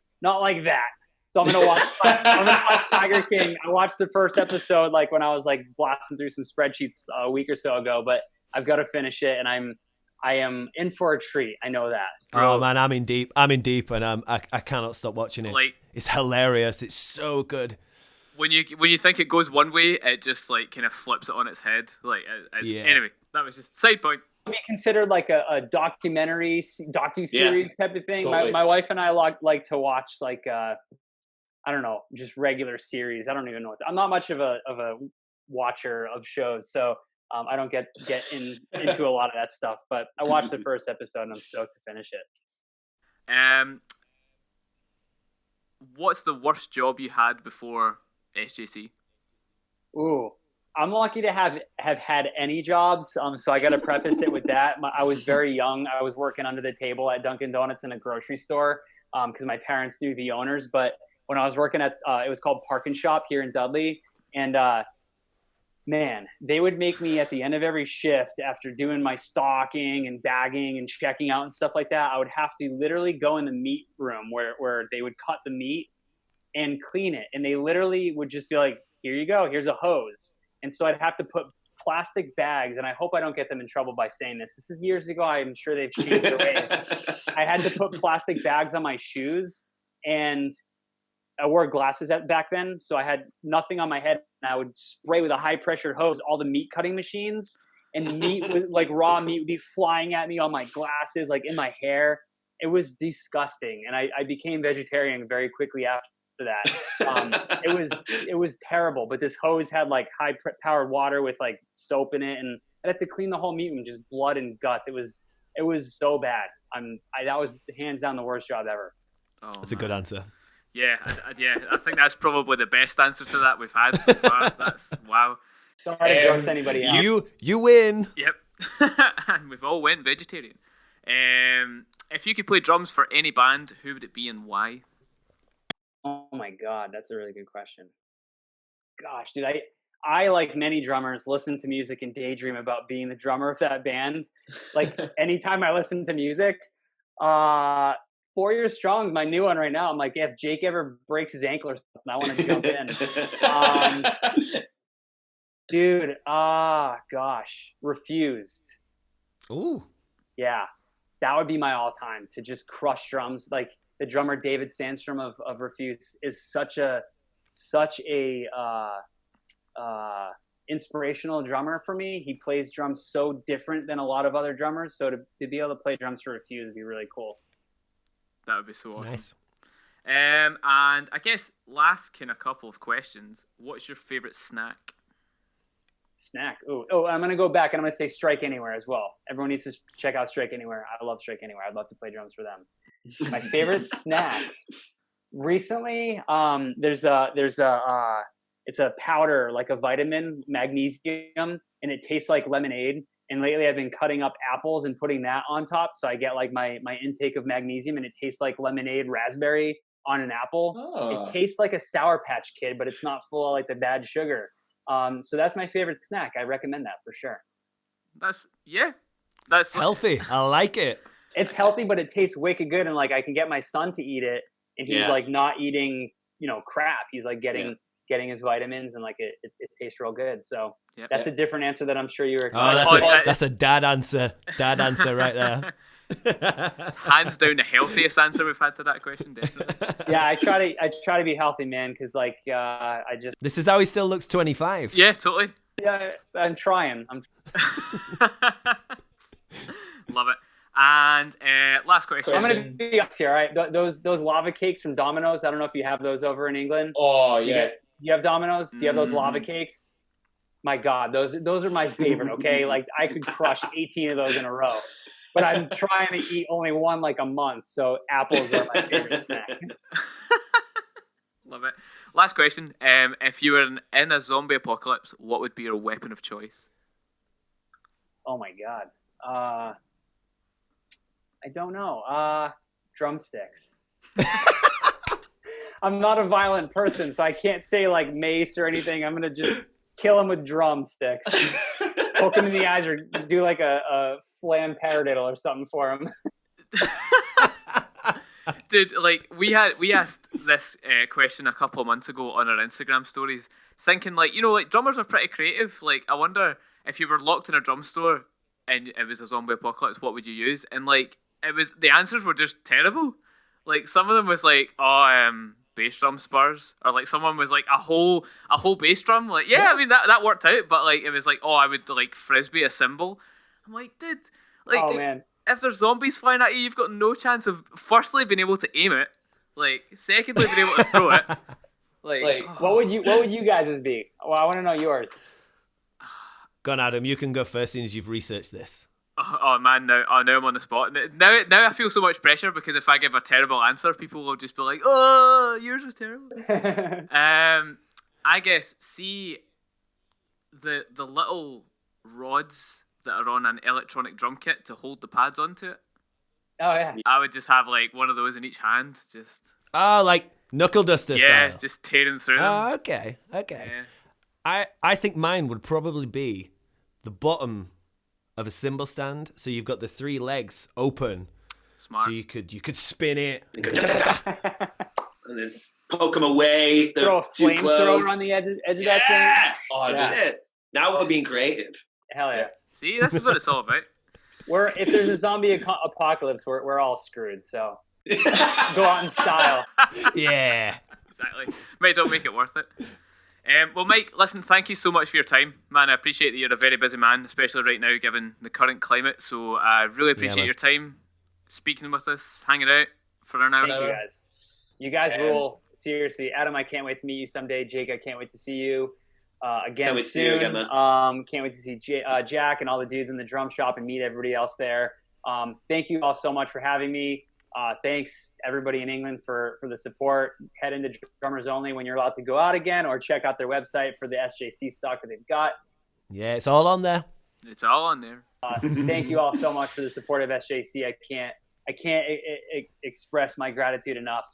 So I'm gonna watch Tiger King. I watched the first episode when I was blasting through some spreadsheets a week or so ago, but I've got to finish it, and I am in for a treat. I know that. Oh man, I'm in deep, and I cannot stop watching it. It's hilarious. It's so good. When you think it goes one way, it just kind of flips it on its head. Anyway, that was just side point. Be considered a documentary, docu-series type of thing. Totally. My wife and I like to watch I don't know, just regular series. I don't even know. I'm not much of a watcher of shows, so. I don't get into a lot of that stuff, but I watched the first episode and I'm stoked to finish it. What's the worst job you had before SJC? Ooh, I'm lucky to have had any jobs. So I got to preface it with that. I was very young. I was working under the table at Dunkin' Donuts in a grocery store because my parents knew the owners. But when I was working at, it was called Park and Shop here in Dudley, and man, they would make me at the end of every shift after doing my stocking and bagging and checking out and stuff like that, I would have to literally go in the meat room where they would cut the meat and clean it. And they literally would just be like, here you go, here's a hose. And so I'd have to put plastic bags, and I hope I don't get them in trouble by saying this. This is years ago. I'm sure they've changed their ways. I had to put plastic bags on my shoes, and I wore glasses back then, so I had nothing on my head, and I would spray with a high-pressure hose all the meat cutting machines, and meat, raw meat would be flying at me on my glasses, in my hair. It was disgusting, and I became vegetarian very quickly after that. It was terrible, but this hose had high-powered water with soap in it, and I had to clean the whole meat with just blood and guts. It was so bad. That was hands down the worst job ever. Oh, that's a good answer. Yeah, I think that's probably the best answer to that we've had so far. That's wow. Sorry to gross anybody out. You win. Yep. And we've all went vegetarian. If you could play drums for any band, who would it be and why? Oh my God, that's a really good question. Gosh, dude, I like many drummers, listen to music and daydream about being the drummer of that band. Anytime I listen to music, 4 Year Strong, my new one right now. I'm like, if Jake ever breaks his ankle or something, I want to jump in. Dude, gosh, Refused. Ooh. Yeah, that would be my all-time, to just crush drums. The drummer David Sandstrom of Refused is such a inspirational drummer for me. He plays drums so different than a lot of other drummers. So to be able to play drums for Refused would be really cool. That would be so awesome. Nice. And I guess last couple of questions. What's your favorite snack? Snack. Oh, I'm going to go back and I'm going to say Strike Anywhere as well. Everyone needs to check out Strike Anywhere. I love Strike Anywhere. I'd love to play drums for them. My favorite snack. Recently, it's It's a powder, like a vitamin, magnesium, and it tastes like lemonade. And lately I've been cutting up apples and putting that on top. So I get like my intake of magnesium, and it tastes like lemonade raspberry on an apple. Oh. It tastes like a Sour Patch Kid, but it's not full of like the bad sugar. So that's my favorite snack. I recommend that for sure. That's healthy. I like it. It's healthy, but it tastes wicked good. And like I can get my son to eat it, and he's like not eating, crap. He's like getting his vitamins, and like it tastes real good. So that's a different answer that I'm sure you were excited. That's a dad answer. Dad answer right there. It's hands down the healthiest answer we've had to that question, definitely. Yeah, I try to be healthy, man, because like I just. This is how he still looks 25. Yeah, totally. Yeah, I'm trying. Love it. And last question. I'm gonna be honest here. All right, those lava cakes from Domino's. I don't know if you have those over in England. Oh yeah. You have Domino's? Do you have those lava cakes? My God, those are my favorite. Okay, like I could crush 18 of those in a row, but I'm trying to eat only one like a month. So apples are my favorite snack. Love it. Last question. If you were in a zombie apocalypse, what would be your weapon of choice? Oh my God. I don't know. Drumsticks. I'm not a violent person, so I can't say like mace or anything. I'm gonna just kill him with drumsticks. Poke him in the eyes, or do like a flam paradiddle or something for him. Dude, like we asked this question a couple of months ago on our Instagram stories, thinking like, like drummers are pretty creative. Like, I wonder if you were locked in a drum store and it was a zombie apocalypse, what would you use? And like, the answers were just terrible. Like, some of them was like, bass drum spurs, or like someone was like a whole bass drum. Like, I mean that worked out, but like it was like, I would like frisbee a cymbal. I'm like, dude, like, man. If there's zombies flying at you, you've got no chance of firstly being able to aim it, like secondly being able to throw it. Like what would you guys' be? Well, I want to know yours. Go on, Adam. You can go first, since you've researched this. Oh man, now I'm on the spot. Now I feel so much pressure, because if I give a terrible answer, people will just be like, "Oh, yours was terrible." I guess the little rods that are on an electronic drum kit to hold the pads onto it. Oh yeah. I would just have like one of those in each hand, just. Oh, like knuckle duster style. Just tearing through them. Oh, okay. Yeah. I think mine would probably be the bottom of a cymbal stand, so you've got the three legs open. Smart. So you could spin it. And then poke them away. Throw a flamethrower on the edge of that thing. Oh, that's it. Now we're being creative. Hell yeah. See, this is what it's all about. If there's a zombie apocalypse, we're all screwed. So go out in style. Yeah. Exactly. Might as well make it worth it. Well, Mike, listen, thank you so much for your time, man. I appreciate that you're a very busy man, especially right now, given the current climate. So I really appreciate your time, speaking with us, hanging out for an hour. Thank you guys. You guys rule. Seriously, Adam, I can't wait to meet you someday. Jake, I can't wait to see you again can't wait soon. To see you again, man. Can't wait to see Jack and all the dudes in the drum shop and meet everybody else there. Thank you all so much for having me. Thanks everybody in England for the support. Head into Drummers Only when you're allowed to go out again, or check out their website for the SJC stock that they've got. Yeah, it's all on there. It's all on there. Thank you all so much for the support of SJC. I can't express my gratitude enough.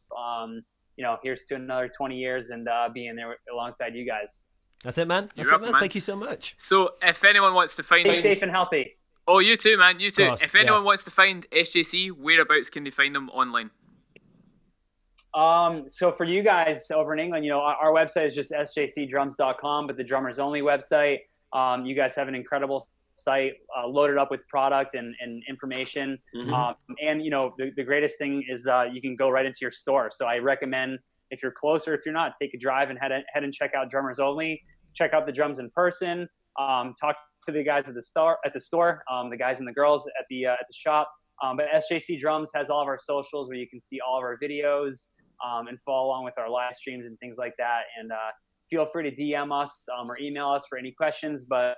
Here's to another 20 years and being there alongside you guys. That's it, man. You're up, man. Thank you so much. So if anyone wants to find... Stay safe and healthy. Oh, you too, man. You too. Course, if anyone wants to find SJC, whereabouts can they find them online? So for you guys over in England, our website is just sjcdrums.com, but the Drummers Only website. You guys have an incredible site loaded up with product and information. Mm-hmm. And the greatest thing is you can go right into your store. So I recommend, if you're closer, if you're not, take a drive and head and check out Drummers Only. Check out the drums in person. Talk to the guys at the store, the guys and the girls at the shop. But SJC Drums has all of our socials where you can see all of our videos and follow along with our live streams and things like that. And feel free to DM us or email us for any questions, but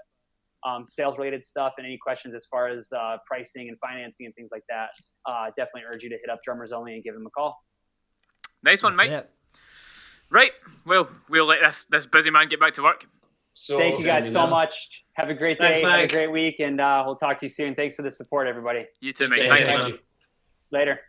sales related stuff and any questions as far as pricing and financing and things like that, definitely urge you to hit up Drummers Only and give them a call. Nice one, Mike. Right. Well, we'll let this busy man get back to work. So thank you guys so much. Have a great day. Thanks, have a Mike. great week, and we'll talk to you soon. Thanks for the support, everybody. You too, mate. Thank Thank you. you. Later.